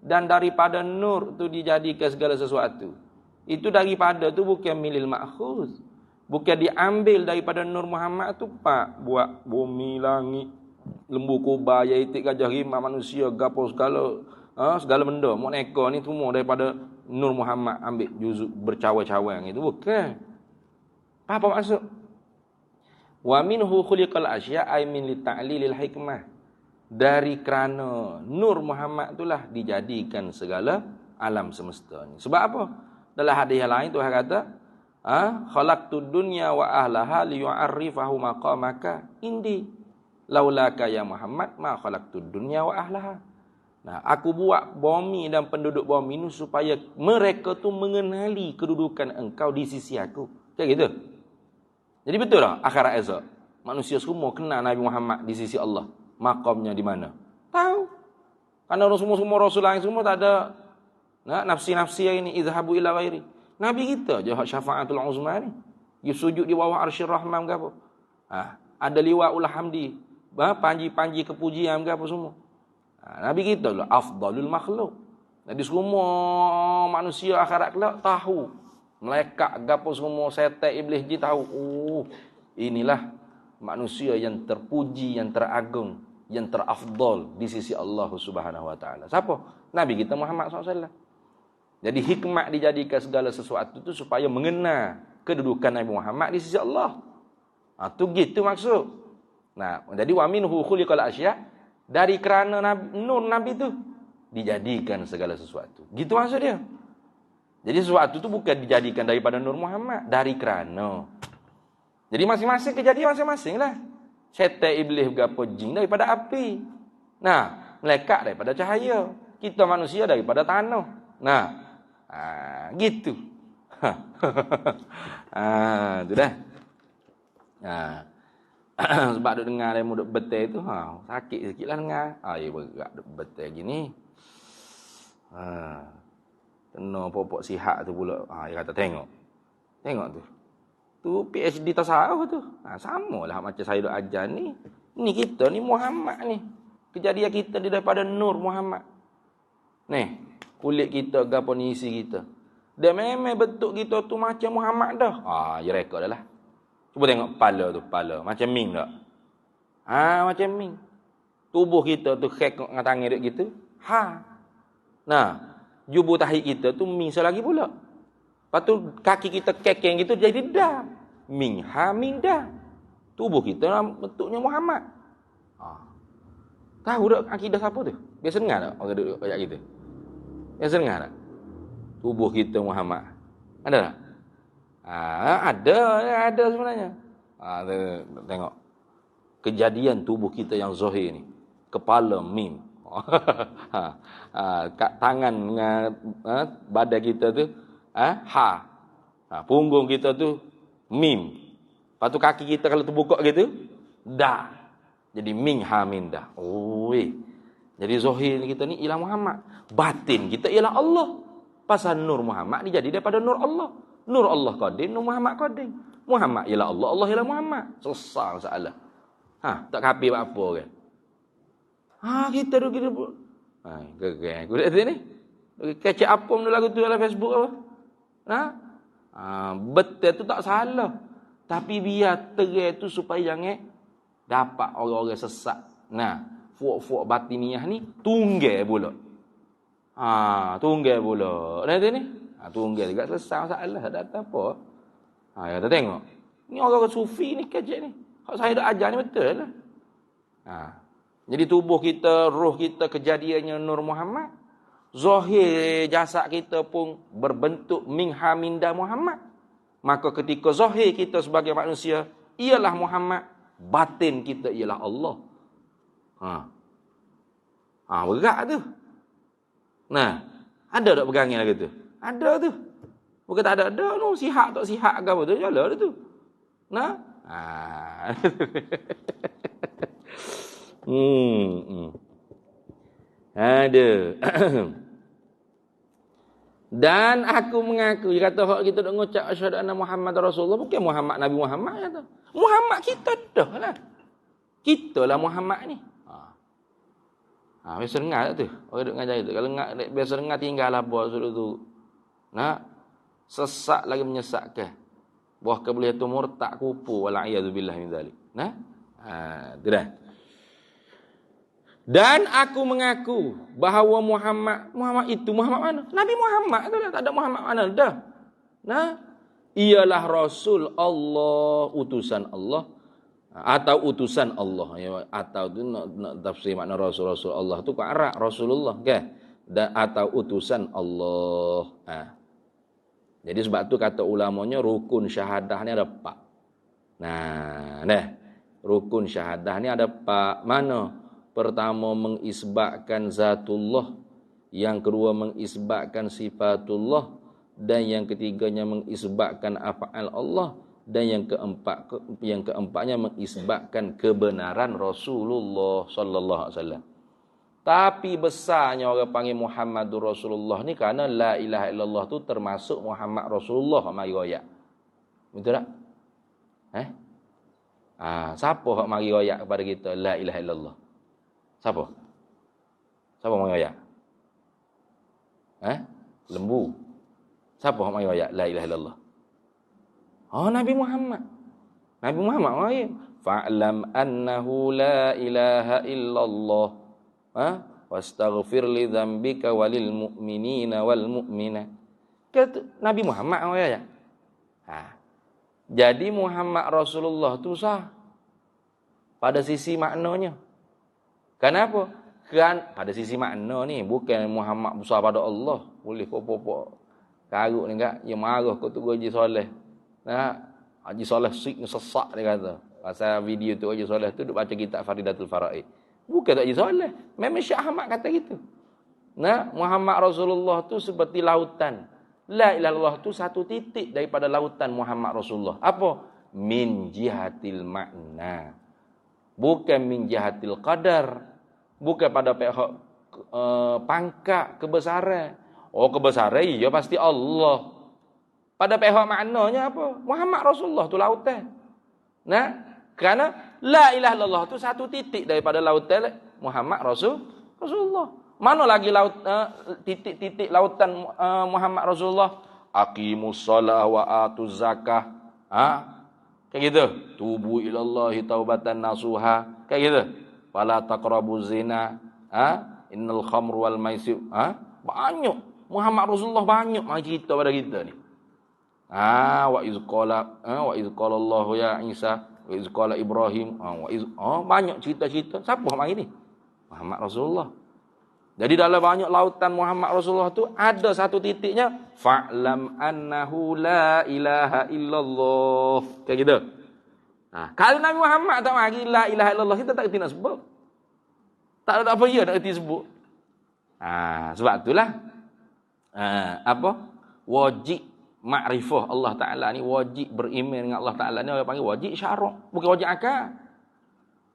dan daripada nur tu dijadikan segala sesuatu. Itu daripada tu bukan milil ma'khuz. Bukan diambil daripada Nur Muhammad tu pak buat bumi, langit, lembu, kuba, itik, gajah, rimau, manusia, gapo segala benda, moneka ni semua daripada Nur Muhammad ambil juzuk bercawan-cawan itu bukan. Apa maksud? Wa minhu khuliqal asya ay min li ta'lilil hikmah. Dari kerana Nur Muhammad itulah dijadikan segala alam semesta ni. Sebab apa? Dalam hadis yang lain Tuhan kata, khalaqtud dunya wa ahlaha liyu'arrifahu maqamaka indi. Laulaka ya Muhammad ma khalaqtud dunya wa ahlaha. Nah, aku buat bumi dan penduduk bumi ini supaya mereka tu mengenali kedudukan engkau di sisi aku. Kayak gitu. Jadi betul tak akhirat esok? Manusia semua kenal Nabi Muhammad di sisi Allah. Makamnya di mana? Tahu. Karena semua rasul lain semua tak ada nafsi-nafsi yang ini izhabu ila ghairi. Nabi kita je syafaatul uzma ni. Dia sujud di bawah arsyir rahman ke apa? Ada liwaul hamdi. Panji-panji kepujian ke apa semua. Nabi kita lah afdalul makhluk. Jadi semua manusia akhirat kelak tahu. Malaikat gapo semua, setan, iblis jin tahu. Inilah manusia yang terpuji, yang teragung, yang terafdal di sisi Allah Subhanahu wa taala. Siapa? Nabi kita Muhammad SAW. Jadi hikmah dijadikan segala sesuatu itu supaya mengenal kedudukan Nabi Muhammad di sisi Allah. Tu gitu maksud. Nah, jadi wa minhu khuliqal asya, dari kerana nur Nabi itu dijadikan segala sesuatu. Gitu maksud dia. Jadi sesuatu itu bukan dijadikan daripada Nur Muhammad, dari kerana. Jadi masing-masing kejadian masing-masing lah. Syaitan, iblis, gapo, jin daripada api. Nah, malaikat daripada cahaya. Kita manusia daripada tanah. Nah, gitu. Itu dah. Sebab duk dengar dia duk betul tu, sakit sikit lah dengar. Ya berat duk betul gini. Kena pokok sihat tu pula. Dia kata tengok tu. Tu PhD tasawuf tu. Samalah macam saya duk ajar ni. Ni kita ni Muhammad ni. Kejadian kita di daripada Nur Muhammad. Ni, kulit kita gapo ni isi kita. Dia memang bentuk kita tu macam Muhammad dah. Ya rekod dah lah. Cuba tengok kepala tu, kepala. Macam Ming tak? Macam Ming. Tubuh kita tu khek dengan tangan duk gitu. Nah, jubur tahi kita tu Ming selagi pula. Lepas tu kaki kita kekeng gitu jadi dah. Ming Ming dah. Tubuh kita bentuknya Muhammad. Tahu tak akidah siapa tu? Biasa dengar tak orang duduk kayak kita? Biasa dengar tak? Tubuh kita Muhammad. Ada tak? Ada sebenarnya. Tengok. Kejadian tubuh kita yang zahir ni. Kepala Mim. Tangan dengan badan kita tu punggung kita tu Mim. Lepas tu kaki kita kalau terbuka gitu dah. Jadi Ming Min dah. Jadi zahir kita ni ialah Muhammad. Batin kita ialah Allah. Pasal Nur Muhammad ni jadi daripada Nur Allah. Nur Allah qadim, Nur Muhammad qadim. Muhammad ialah Allah, Allah ialah Muhammad. Selesai masalah. Tak kapi apa kan? Kita tu kita pun. Aku lihat ni. Kecek apa benda lagu tu dalam Facebook apa? Betul tu tak salah. Tapi biar terang tu supaya jangan dapat orang-orang sesat. Nah, fuak-fuak batiniah ni tunggal pula. Tunggal pula. Nanti ni. Tunggal juga selesai masalah. Tak ada apa. Kita tengok. Ni orang sufi ni kecek ni. Hak saya dah ajar ni betul lah. Jadi tubuh kita, roh kita kejadiannya Nur Muhammad. Zahir jasad kita pun berbentuk minha minda Muhammad. Maka ketika zahir kita sebagai manusia ialah Muhammad, batin kita ialah Allah. Berat tu. Nah, ada tak pegangnya lagi tu? Ada tu. Bukan tak ada tu. Sihat tak sihat ke apa tu? Jalan tu. Nah. Ada. Dan aku mengaku, dia kata hak kita nak ngucap asyhadu anna Muhammad Rasulullah, bukan Muhammad Nabi Muhammad kata. Muhammad kita dah lah. Kita lah Muhammad ni. Biasa dengar tak tu? Orang duk ngajar itu. Kalau biasa dengar tinggal apa suruh tu. Nah, sesak lagi menyesatkan. Bahkan boleh tu murtad kupu wala a'yadzubillah min zalik. Nah? Tu dah. Dan aku mengaku bahawa Muhammad itu Muhammad mana? Nabi Muhammad tu lah, tak ada Muhammad mana dah. Nah, ialah Rasul Allah, utusan Allah atau utusan Allah ya, atau tu nak tafsir makna Rasul Allah tu ke Arab Rasulullah kan, dan atau utusan Allah. Jadi sebab tu kata ulamanya rukun syahadah ni ada 4. Rukun syahadah ni ada 4. Mana? Pertama mengisbatkan zatullah, yang kedua mengisbatkan sifatullah, dan yang ketiganya mengisbatkan af'al Allah, dan yang keempatnya mengisbatkan kebenaran Rasulullah sallallahu alaihi wasallam. Tapi besarnya orang panggil Muhammadur Rasulullah ni kerana la ilaha illallah tu termasuk Muhammad Rasulullah mari royak. Betul tak? Siapa hak mari royak kepada kita la ilaha illallah? Siapa? Siapa mari royak? Lembu. Siapa hak mari royak la ilaha illallah? Nabi Muhammad. Nabi Muhammad mari. Fa'lam annahu la ilaha illallah. Wastaghfir li dzambika walil mu'minina wal mu'minat. Kata Nabi Muhammad ya. Jadi Muhammad Rasulullah tu sah pada sisi maknanya. Kenapa? Kan pada sisi makna ni bukan Muhammad besar pada Allah. Boleh pokok-pokok karut ni enggak yang marah kau tu Haji Soleh. Haji Soleh sesak dia kata. Pasal video tu Haji Soleh tu duk baca kitab Faridatul Faraid. Bukan tak Haji Soleh. Memang Syekh Ahmad kata gitu. Muhammad Rasulullah tu seperti lautan. La ilaha illallah tu satu titik daripada lautan Muhammad Rasulullah. Apa? Min jihatil makna. Bukan min jihatil qadar. Bukan pada pihak pangkat kebesaran. Kebesaran ya pasti Allah. Pada pihak maknanya apa? Muhammad Rasulullah tu lautan. Kerana la ilaha illallah tu satu titik daripada lautan Muhammad Rasulullah. Mana lagi titik-titik lautan Muhammad Rasulullah? Aqimus shalah wa atuz zakah. Kayak gitu. Tubu ilallahi taubatan nasuha. Kayak gitu. Fala taqrabuz zina. Innal khamru wal maisir. Banyak. Muhammad Rasulullah banyak cerita pada kita ni. Wa iz qala Allah ya Isa, wa iz qala Ibrahim, banyak cerita-cerita. Siapa mari ni? Muhammad Rasulullah. Jadi dalam banyak lautan Muhammad Rasulullah tu ada satu titiknya fa'lam annahu la ilaha illallah. Kayak gitu. Kalau Nabi Muhammad tak mari la ilaha illallah, kita tak kerti nak sebut. Tak ada apa ya nak kerti sebut. Sebab itulah wajib makrifah Allah Ta'ala ni, wajib beriman dengan Allah Ta'ala ni orang panggil wajib syarak, bukan wajib akal.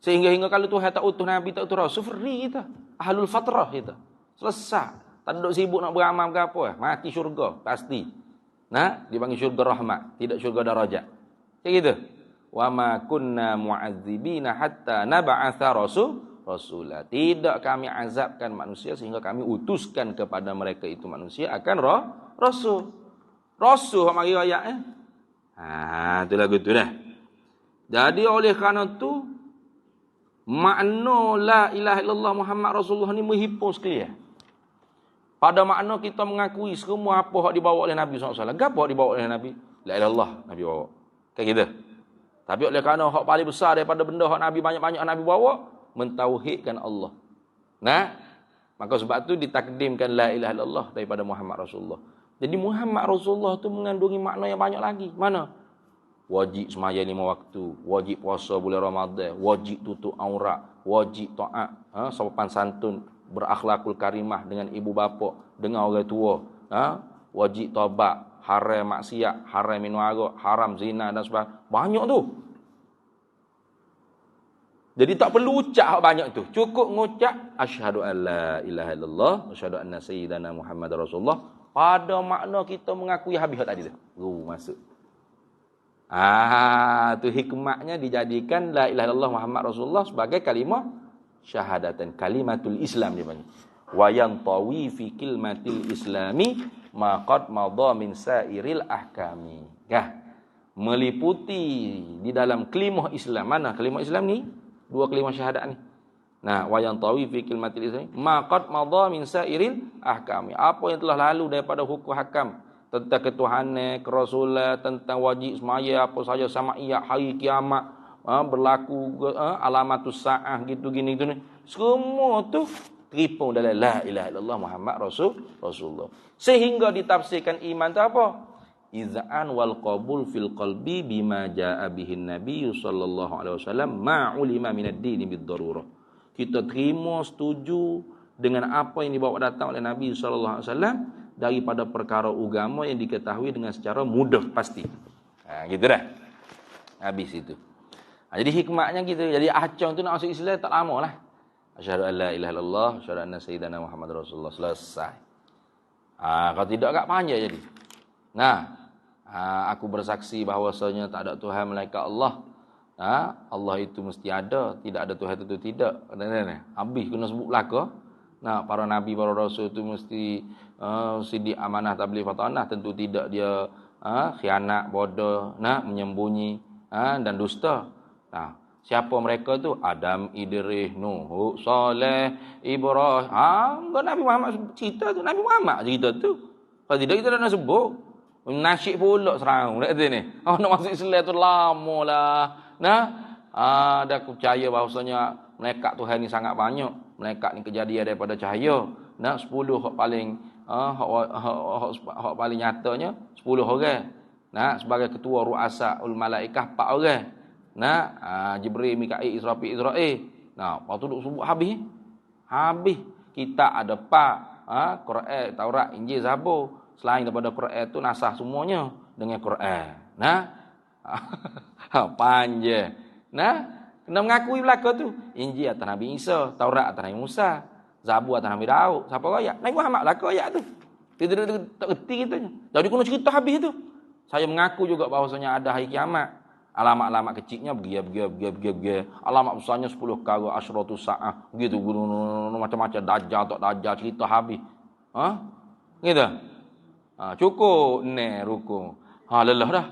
Sehingga kalau Tuhan tak utuh Nabi, tak utuh Rasul, free kita. Ahlul fatrah kita. Selesai. Tak duduk sibuk nak beramal ke apa. Mati syurga. Pasti. Dipanggil syurga rahmat. Tidak syurga darajat. Kayak gitu. Wa ma kunna mu'adzibina hatta naba'atha rasulah. Tidak kami azabkan manusia sehingga kami utuskan kepada mereka itu manusia akan rasul. Rasul mari ayat itulah gitu dah. Jadi oleh kerana tu makna la ilaha illallah Muhammad Rasulullah ni menghipus clear. Pada makna kita mengakui semua apa yang dibawa oleh Nabi SAW. Apa yang dibawa oleh Nabi? La ilaha illallah Nabi bawa. Kayak gitu. Tapi oleh kerana hak paling besar daripada benda hak Nabi banyak-banyak Nabi bawa, mentauhidkan Allah. Nah, maka sebab tu ditakdimkan la ilaha illallah daripada Muhammad Rasulullah. Jadi Muhammad Rasulullah tu mengandungi makna yang banyak lagi. Mana? Wajib semaya 5 waktu, wajib puasa bulan Ramadan, wajib tutup aurat, wajib taat, sopan santun, berakhlakul karimah dengan ibu bapa, dengan orang tua, wajib taubat, haram maksiat, haram minum arak, haram zina dan sebagainya. Banyak tu. Jadi tak perlu ucap hak banyak tu. Cukup mengucap asyhadu alla ilaha illallah wa asyhadu anna sayyidana Muhammadar Rasulullah. Pada makna kita mengakui habis hak tadi tu. Masuk. Tu hikmahnya dijadikan la ilaha illallah Muhammad Rasulullah sebagai kalimah syahadatan, kalimatul Islam dia panggil. Wa yantawi fi kalimatil islami ma qad madha min sairil ahkami. Meliputi di dalam kalimah Islam. Mana kalimah Islam ni? 2 kalimah syahadat ni. Nah, wa yantawi fi kalimatil islami ma qad madha min sairil ahkami. Apa yang telah lalu daripada hukum hakam tentang ketuhanan, kerasulan, tentang wajib semaya, apa saja samaiyah, hari kiamat, berlaku alamatus saah gitu gini gitu ni. Semua tu teripung dalam la ilaha illallah Muhammad Rasulullah. Sehingga ditafsirkan iman tu apa? Iz'an wal qabul fil qalbi bima jaa bihin nabiy sallallahu alaihi wasallam ma ulima minad din bid-darurah. Kita terima, setuju dengan apa yang dibawa datang oleh Nabi sallallahu alaihi wasallam daripada perkara agama yang diketahui dengan secara mudah pasti. Gitu dah. Habis itu. Jadi hikmahnya gitu. Jadi acang tu nak masuk Islam tak lama lah. Asyhadu an la ilaha illallah, asyhadu anna sayyidana Muhammad Rasulullah, selesai. Kalau tidak agak panjang jadi. Nah, aku bersaksi bahawasanya tak ada Tuhan melainkan Allah. Allah itu mesti ada, tidak ada Tuhan itu tidak. Habis kena sebut belaka. Nah, para nabi, para rasul itu mesti sidik, amanah, tabligh, fatanah. Tentu tidak dia khianat, bodoh, menyembunyi dan dusta. Nah, siapa mereka tu? Adam, Idris, Nuh, Saleh, Ibrahim. Nabi Muhammad cerita tu, Nabi Muhammad cerita tu. Kalau tidak kita dah nak sebut. Nasyid pula serang dak ni. Nak masuk Islam tu lama lah. Dah aku percaya bahawasanya malaikat Tuhan ni sangat banyak. Malaikat ni kejadian daripada cahaya. 10 hak paling hak paling nyatanya 10 orang. Sebagai ketua ru'asa ul malaikah 4 orang. Jibril, Mikail, Israfil, Israel. Lepas tu duk sebut habis. Kita ada 4. Quran, Taurat, Injil, Zabur. Selain daripada Quran tu nasah semuanya dengan Quran. Panjang. Kena mengakui belaka tu. Injil atas Nabi Isa, Taurat atas Nabi Musa, Zabur atas Nabi Daud. Siapa ayat? Nabi Muhammad belaka ayat tu. Kita tak reti kita. Jadi kena cerita habis tu. Saya mengaku juga bahawasanya ada hari kiamat. Alamat-alamat kecilnya begitu. Alamat besarnya 10 kali asyratus saah. Begitu macam-macam dajjal tak dajjal cerita habis. Gitu. Cukup ni rukun. Lelah dah.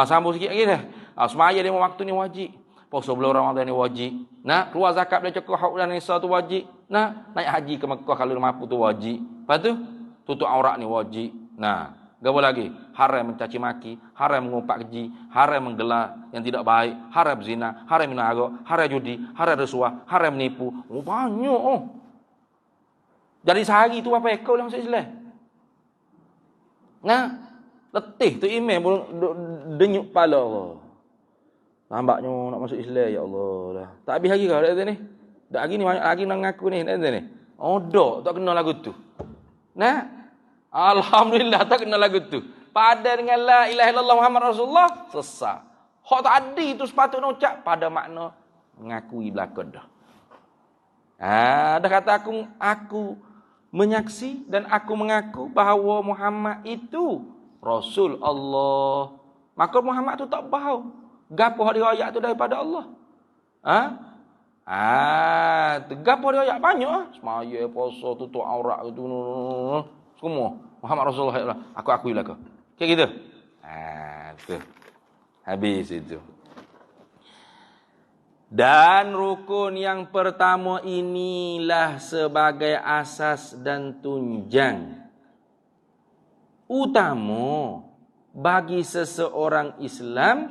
Sambung sikit lagi dah. Semaya 5 waktu ni wajib. Puasa bulan Ramadan ni wajib. Keluar zakat dari cekah hak dan nisa tu wajib. Naik haji ke Mekah kalau mampu tu wajib. Lepas tu tutup aurat ni wajib. Apa lagi? Haram mencaci maki, haram mengumpat keji, haram menggelar yang tidak baik, haram zina, haram minum arak, haram judi, haram rasuah, haram menipu. Banyak. Jadi sehari tu apa ekor lah masuk Islam. Letih tu email pun denyuk kepala. Nampaknya nak masuk Islam, ya Allah dah. Tak habis lagi kau dah ni. Dak lagi ni banyak lagi nak ngaku ni ni. Dok tak kenal lagu tu. Alhamdulillah tak kenal lagu tu. Pada dengan la ilaha illallah Muhammad Rasulullah selesai. Hak tadi tu sepatutnya ucap pada makna mengakui belaka dah. Dah kata aku menyaksi dan aku mengaku bahawa Muhammad itu Rasul Allah. Maka Muhammad tu tak bau. Gapo hak riwayat tu daripada Allah? Gapo riwayat banyak. Semaya, puasa, tutup aurat tu semua. Muhammad Rasulullah. Aku akui lah kau. Kayak gitu. Tu. Habis itu. Dan rukun yang pertama inilah sebagai asas dan tunjang utama bagi seseorang Islam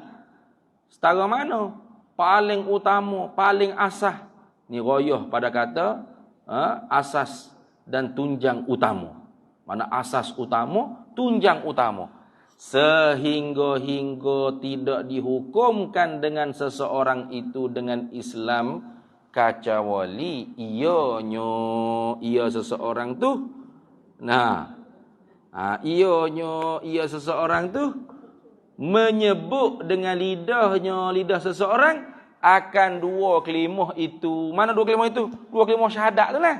Setara mana? Paling utama, paling asas. Ni royah pada kata asas dan tunjang utama. Mana asas utama, tunjang utama. Sehingga-hingga tidak dihukumkan dengan seseorang itu dengan Islam kecuali ia seseorang tu. Ia seseorang tu menyebut dengan lidah seseorang akan dua kalimah itu. Mana dua kalimah itu? Dua kalimah syahadat tu lah.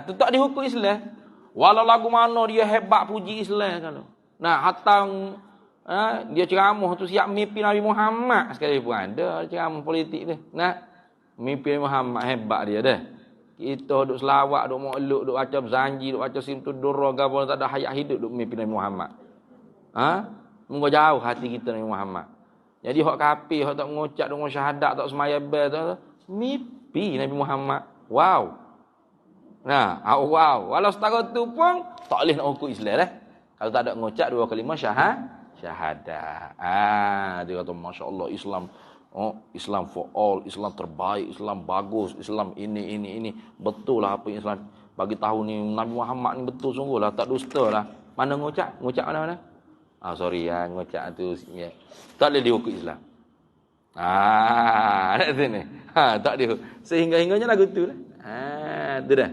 Tu tak dihukum Islam. Walau lagu mana dia hebat puji Islam kalau. Hatta dia ceramah tu siap mimpi Nabi Muhammad sekali pun ada ceramah politik tu. Mimpi Nabi Muhammad hebat dia dah. Kita duk selawat, duk maulud, duk baca zanji, duk baca simtud durra gapo tak ada hayat hidup duk mimpi Nabi Muhammad. Moga jauh hati kita Nabi Muhammad. Jadi hak kafir, hak tak mengucap dengan syahadat, tak semaya bel tu mimpi Nabi Muhammad. Wow. Wow. Walau setara tu pun tak boleh nak hukum Islam dah. Kalau tak ada mengucap dua kalimah syahadat. Dia kata masya-Allah Islam. Islam for all, Islam terbaik, Islam bagus, Islam ini. Betul lah apa Islam bagi tahu ni Nabi Muhammad ni betul sungguh lah, tak dusta lah. Mana mengucap? Mengucap mana? Sorry mengucap tu ya. Tak boleh dihukum Islam. Nak sini. Tak dia. Sehingga-hingganya lagu tu lah. Tu dah.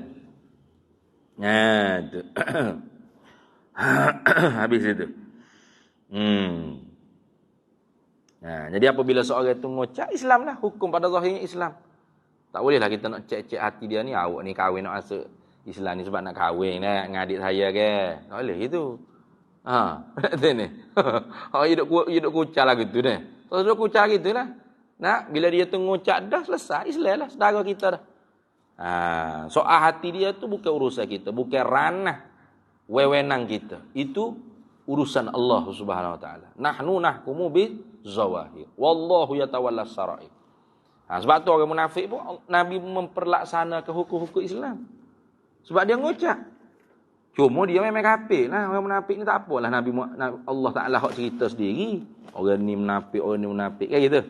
Tu. Habis itu. Jadi apabila seorang itu mengucap Islam lah, hukum pada zahirnya Islam. Tak bolehlah kita nak cek-cek hati dia ni, awak ni kahwin nak masuk Islam ni sebab nak kahwin dengan adik saya ke. Tak boleh itu. Tu ni. Hidup kucak lah gitu dah. Terus kucak gitu lah. Bila dia tu mengucap dah selesai Islam lah, saudara kita dah. Soal hati dia tu bukan urusan kita, bukan ranah wewenang kita. Itu urusan Allah Subhanahu wa taala. Nahnu nahkumu bizawahir. Wallahu yatawalla sarair. Sebab tu orang munafik pun Nabi memperlaksanakan hukum-hukum Islam. Sebab dia mengucap. Cuma dia memang kafir lah. Orang munafik ni tak apalah Nabi Allah Taala hak cerita sendiri. Orang ni munafik. Kayak gitu.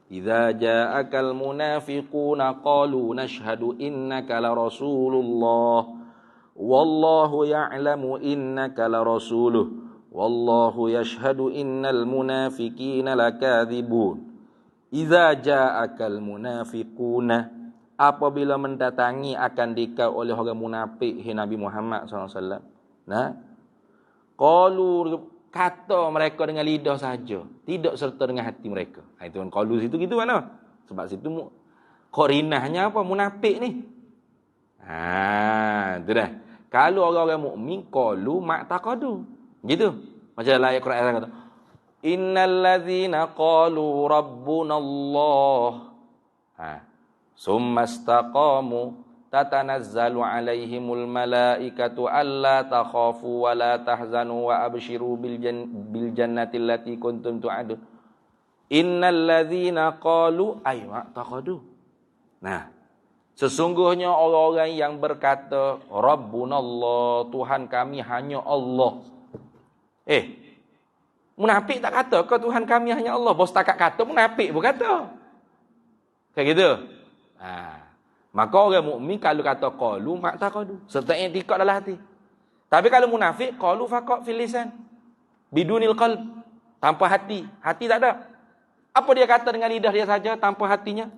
Idza ja'akal munafiquna qalu nashhadu innaka la rasulullah wallahu ya'lamu innaka la rasuluh wallahu yashhadu innal munafiqina lakadzibun. Idza ja'akal munafiquna, apabila mendatangi akan dikau oleh orang munafik Nabi Muhammad SAW. Qalu, kata mereka dengan lidah saja, tidak serta dengan hati mereka. Itu kan qalu situ gitu mana? Sebab situ qarinahnya apa? Munafik ni. Itu dah. Kalau orang-orang mukmin qalu ma'taqadu. Gitu. Macam dalam ayat Quran kata, innal ladzina qalu rabbunallah summa istaqamu tatanazzalu alaihimul malaikatu alla takhafu wa la tahzanu wa abshiru bil jannati allati kuntum tu'adun. Innal ladzina qalu ay ma'taqadu. Sesungguhnya orang-orang yang berkata rabbunallah, Tuhan kami hanya Allah. Munafik tak kata ke Tuhan kami hanya Allah? Bos takat kata munafik pun kata. Kayak gitu. Maka orang mukmin kalau kata qalu ma'taqadu, serta i'tiqad dalam hati. Tapi kalau munafik qalu faqat fil lisan bidunil qalb, tanpa hati. Hati tak ada. Apa dia kata dengan lidah dia saja tanpa hatinya?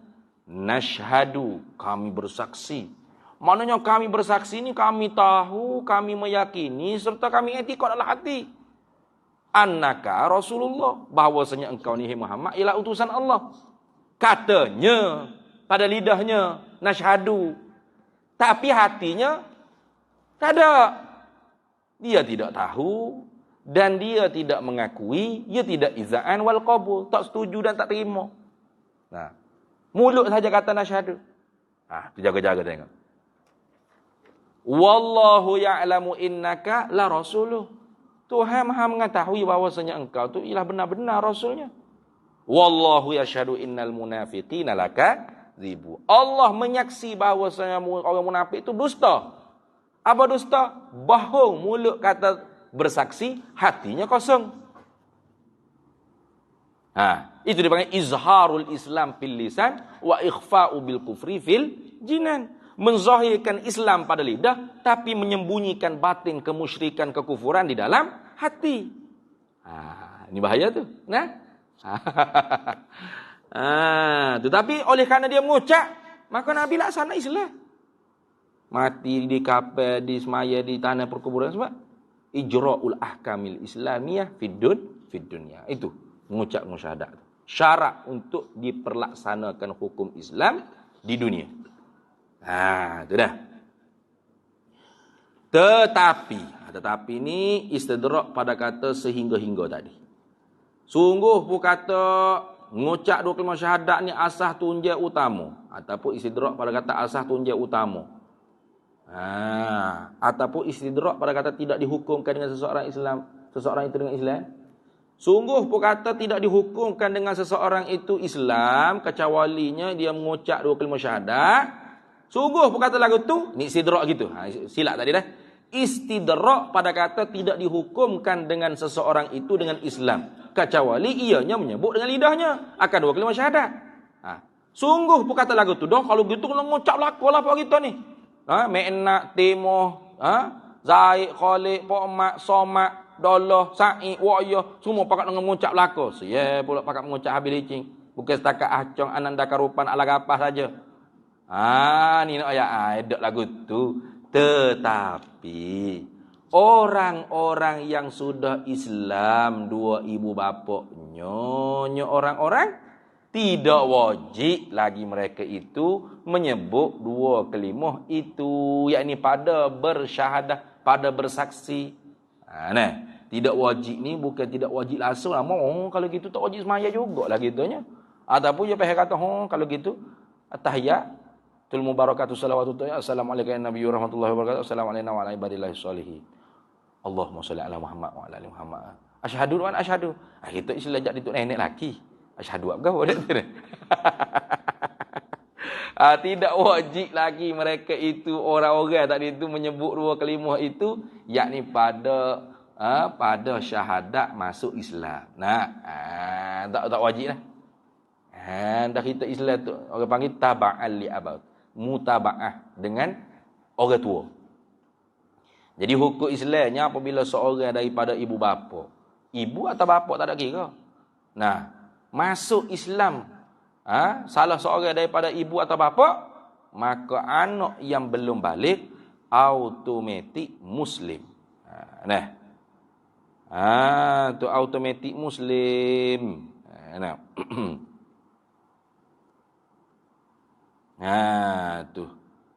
Nashhadu, kami bersaksi. Maknanya kami bersaksi ni kami tahu, kami meyakini serta kami i'tiqad dalam hati. Annaka Rasulullah, bahwasanya engkau ni Muhammad ialah utusan Allah. Katanya pada lidahnya nashhadu, tapi hatinya tak ada. Dia tidak tahu dan dia tidak mengakui, dia tidak izaan wal qabul, tak setuju dan tak terima. Mulut saja kata nashhadu. Tu jaga-jaga tengok. Wallahu ya'lamu innaka la rasuluh. Tuhan Maha mengetahui bahwasanya engkau tu ialah benar-benar rasulnya. Wallahu yashhadu innal munafiqina lakadzibun. Allah menyaksi bahwasanya orang munafik itu dusta. Apa dusta? Bohong, mulut kata bersaksi, hatinya kosong. Itu dipanggil izharul Islam fil lisan wa ikhfa'u bil kufri fil jinan. Menzahirkan Islam pada lidah tapi menyembunyikan batin kemusyrikan, kekufuran di dalam hati. Ini bahaya tu. Tetapi oleh kerana dia mengucap, maka Nabi laksana Islam. Mati di kapel, di semaya, di tanah perkuburan sebab ijra'ul ahkamil islamiyah fid dunya. Itu mengucap syahadat. Syarat untuk diperlaksanakan hukum Islam di dunia. Itu dah. Tetapi ni istidrak pada kata sehingga-hingga tadi. Sungguh pun kata mengucap dua kalimah syahadat ni asas tunjang utama, ataupun istidrak pada kata asas tunjang utama. Ataupun istidrak pada kata tidak dihukumkan dengan seseorang itu dengan Islam. Sungguh pun kata tidak dihukumkan dengan seseorang itu Islam kecualinya dia mengucap dua kalimah syahadat. Sungguh pun kata lagu tu ni istidrak gitu. Silap tadi dah. Istidrak pada kata tidak dihukumkan dengan seseorang itu dengan Islam kecuali ianya menyebut dengan lidahnya akan dua kalimah syahadat. Sungguh pun kata lagu tu dah kalau gitu kena mengucap lakulah apa kita ni. Me'nak, Timoh, Zaid, Khalid, Pokmak, Somak, Dolah, Sa'i, Wa'yah, semua pakat dengan mengucap laku. Pula pakat mengucap habis licing. Bukan setakat acong, ananda karupan, ala kapah saja. Ni nak ayat edak lagu tu. Tetapi orang-orang yang sudah Islam dua ibu bapaknya, orang-orang tidak wajib lagi mereka itu menyebut dua kalimah itu, yakni pada bersyahadah, pada bersaksi. Tidak wajib ni bukan tidak wajib langsung lah. Kalau gitu tak wajib semaya jugalah gitunya. Ataupun dia pihak kata, kalau gitu tahiyyatul mubarakatuh salawatut assalamualaikum ya nabi warahmatullahi wabarakatuh, assalamualaikum wa ala ibadillahi sholihin, Allahumma sholli ala Muhammad wa ala ali Muhammad, asyhadu wa asyhadu. Kita Islam jak dituk nenek laki. Asyhadu apa kau dah tu. Tidak wajib lagi mereka itu orang-orang tadi itu menyebut dua kalimah itu yakni pada syahadat masuk Islam. Tak wajib lah. Dah kita Islam tu orang panggil taba'al li abad. Mutabaah dengan orang tua. Jadi hukum Islamnya apabila seorang daripada ibu bapa, ibu atau bapa tak ada kira. Masuk Islam salah seorang daripada ibu atau bapa, maka anak yang belum balik automatik Muslim. Tu automatik Muslim. Tu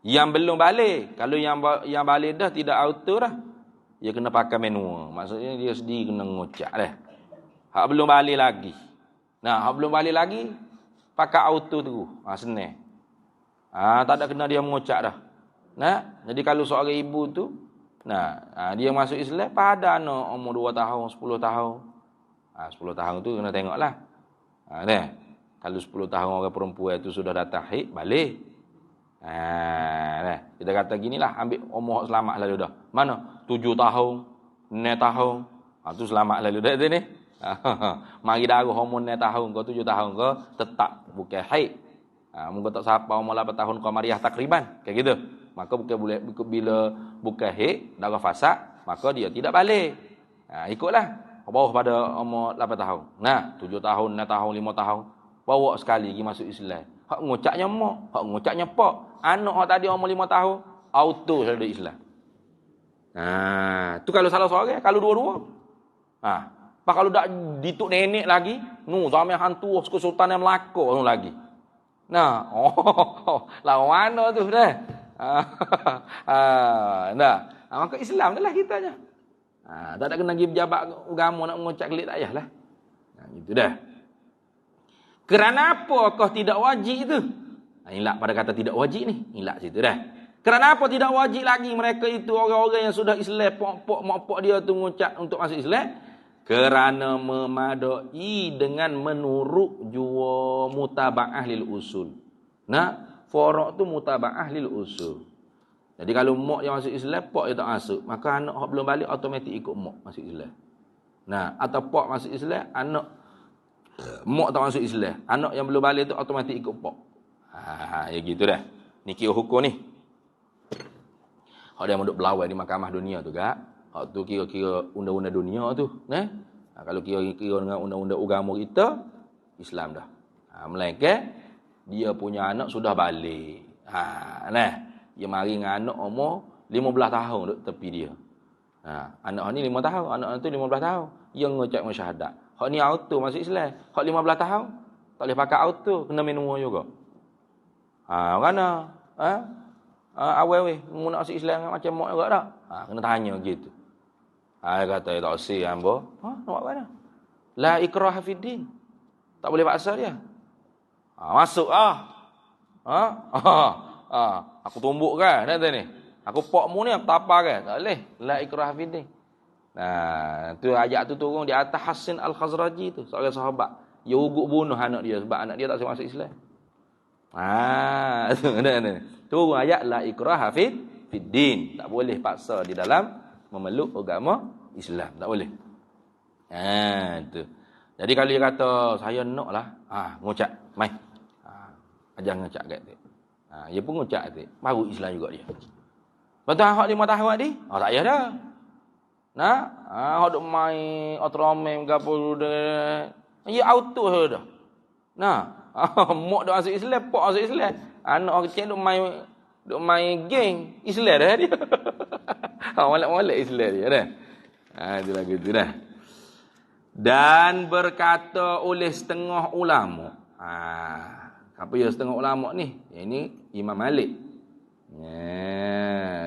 yang belum balik. Kalau yang balik dah tidak auto dah, dia kena pakai manual. Maksudnya dia sendiri kena ngucap dah. Hak belum balik lagi. Hak belum balik lagi pakai auto tu. Senang. Tak ada kena dia mengucap dah. Jadi kalau seorang ibu tu dia masuk Islam pada anak umur 2 tahun, 10 tahun. 10 tahun tu kena tengoklah. Kalau 10 tahun orang perempuan itu sudah datang haid, balik. Kita kata ginilah, ambil umur selamat lalu dah. Mana? 7 tahun, 6 tahun. Tu selamat lalu dah tu ni. Mari darah hormon 6 tahun ke 7 tahun ke tetap bukan haid. Mungkin tak siapa umur 8 tahun kau mariah takriban kayak gitu. Maka bukan boleh bila bukan haid, darah fasad, maka dia tidak balik. Ikutlah bawah pada umur 8 tahun. 7 tahun, 6 tahun, 5 tahun bawa sekali pergi masuk Islam. Hak ngucapnya mak, hak ngucapnya pak. Anak hak tadi umur 5 tahun auto sudah Islam. Tu kalau salah seorang, kalau dua-dua. Pak kalau dak dituk nenek lagi, zaman hantu Sultan yang Melaka lagi. Lawan mana tu dah. Maka Islam dah lah kitanya. Tak ada kena pergi pejabat agama nak mengucap kelik tak payahlah. Gitu dah. Kerana apa kau tidak wajib itu? Ilak pada kata tidak wajib ni. Ilak situ dah. Kerana apa tidak wajib lagi mereka itu orang-orang yang sudah Islam, pok dia tu mengucap untuk masuk Islam? Kerana memadai dengan menurut jua mutaba'ah lil usul. Forok tu mutaba'ah lil usul. Jadi kalau mak yang masuk Islam, pak dia tak masuk, maka anak belum balik automatik ikut mak masuk Islam. Atau pak masuk Islam, anak Mak tak masuk Islam. Anak yang belum balik tu automatik ikut pak. Ya gitu dah. Ni kira hukum ni. Hak dia duduk berlawan di mahkamah dunia tu gak. Hak tu kira-kira undang-undang dunia tu, kalau kira-kira dengan undang-undang agama kita, Islam dah. Melainkan dia punya anak sudah balik. Dia mari dengan anak umur 15 tahun duduk tepi dia. Anak ni 5 tahun, anak tu 15 tahun. Dia ngecek syahadat. Hak ni auto masuk Islam. Hak 15 tahun tak boleh pakai auto, kena minum juga. Mana? Awal weh, mu nak masuk Islam macam mak juga tak? Kena tanya gitu. Dia kata tak usah hamba. Nak buat mana? La ikraha fid din. Tak boleh paksa dia. Masuk aku tumbuk kan kata ni. Aku pok mu ni aku tapar kan. Tak boleh. La ikraha fid din. Tu ayat tu turun di atas Hasan Al-Khazraji tu, seorang sahabat. Dia ugut bunuh anak dia sebab anak dia tak masuk Islam. Turun ayat la ikraha fid din. Tak boleh paksa di dalam memeluk agama Islam. Tak boleh. Tu. Jadi kalau dia kata saya nak lah, ngucap, mai. Ajar ngucap kat tu. Dia pun ngucap tu. Baru Islam juga dia. Betul hak 5 tahun tadi? Tak payah dah. Hak duk main Ultraman gapo dah. Ya auto dah. Mak duk masuk Islam, pak masuk Islam. Anak kecil duk main geng Islam dah dia. Molek-molek Islam dia dah. Itu lagu tu dah. Dan berkata oleh setengah ulama. Apa ya setengah ulama ni? Ini Imam Malik.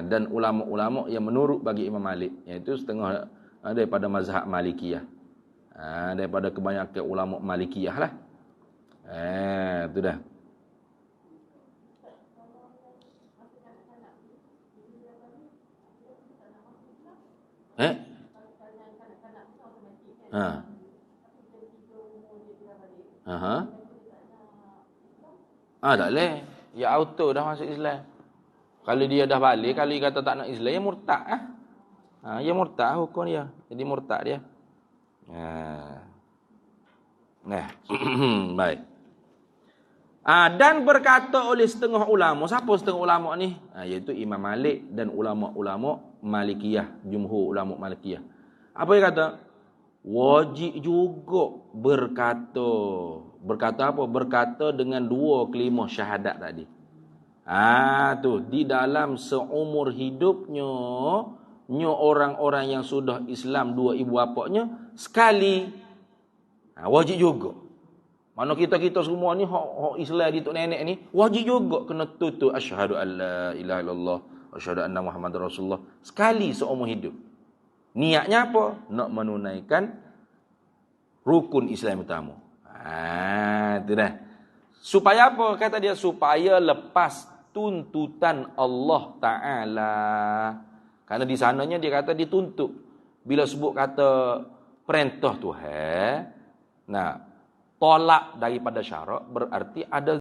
Dan ulama-ulama yang menurut bagi Imam Malik, iaitu setengah daripada mazhab Malikiyah. Daripada kebanyakan ulama Malikiyah lah. Itu dah. Tak boleh. Ya auto dah masuk Islam. Kalau dia dah balik, kalau dia kata tak nak Islam, dia murtad. Dia murtad hukum dia. Jadi murtad dia. Baik. Dan berkata oleh setengah ulama. Siapa setengah ulama ni? Iaitu Imam Malik dan ulama-ulama Malikiyah. Jumhur ulama Malikiyah. Apa dia kata? Wajib juga berkata. Berkata apa? Berkata dengan 2 kalimah syahadat tadi. Tu di dalam seumur hidupnya orang-orang yang sudah Islam 2 ibu bapanya sekali. Wajib juga. Mana kita semua ni hak Islam di tok nenek ni wajib juga kena tutur asyhadu alla ilaha illallah wa asyhadu anna muhammadar rasulullah sekali seumur hidup. Niatnya apa? Nak menunaikan rukun Islam utama. Itu dah. Supaya apa? Kata dia supaya lepas tuntutan Allah Ta'ala. Karena di sananya dia kata dituntut. Bila sebut kata perintah Tuhan, tolak daripada syarak berarti ada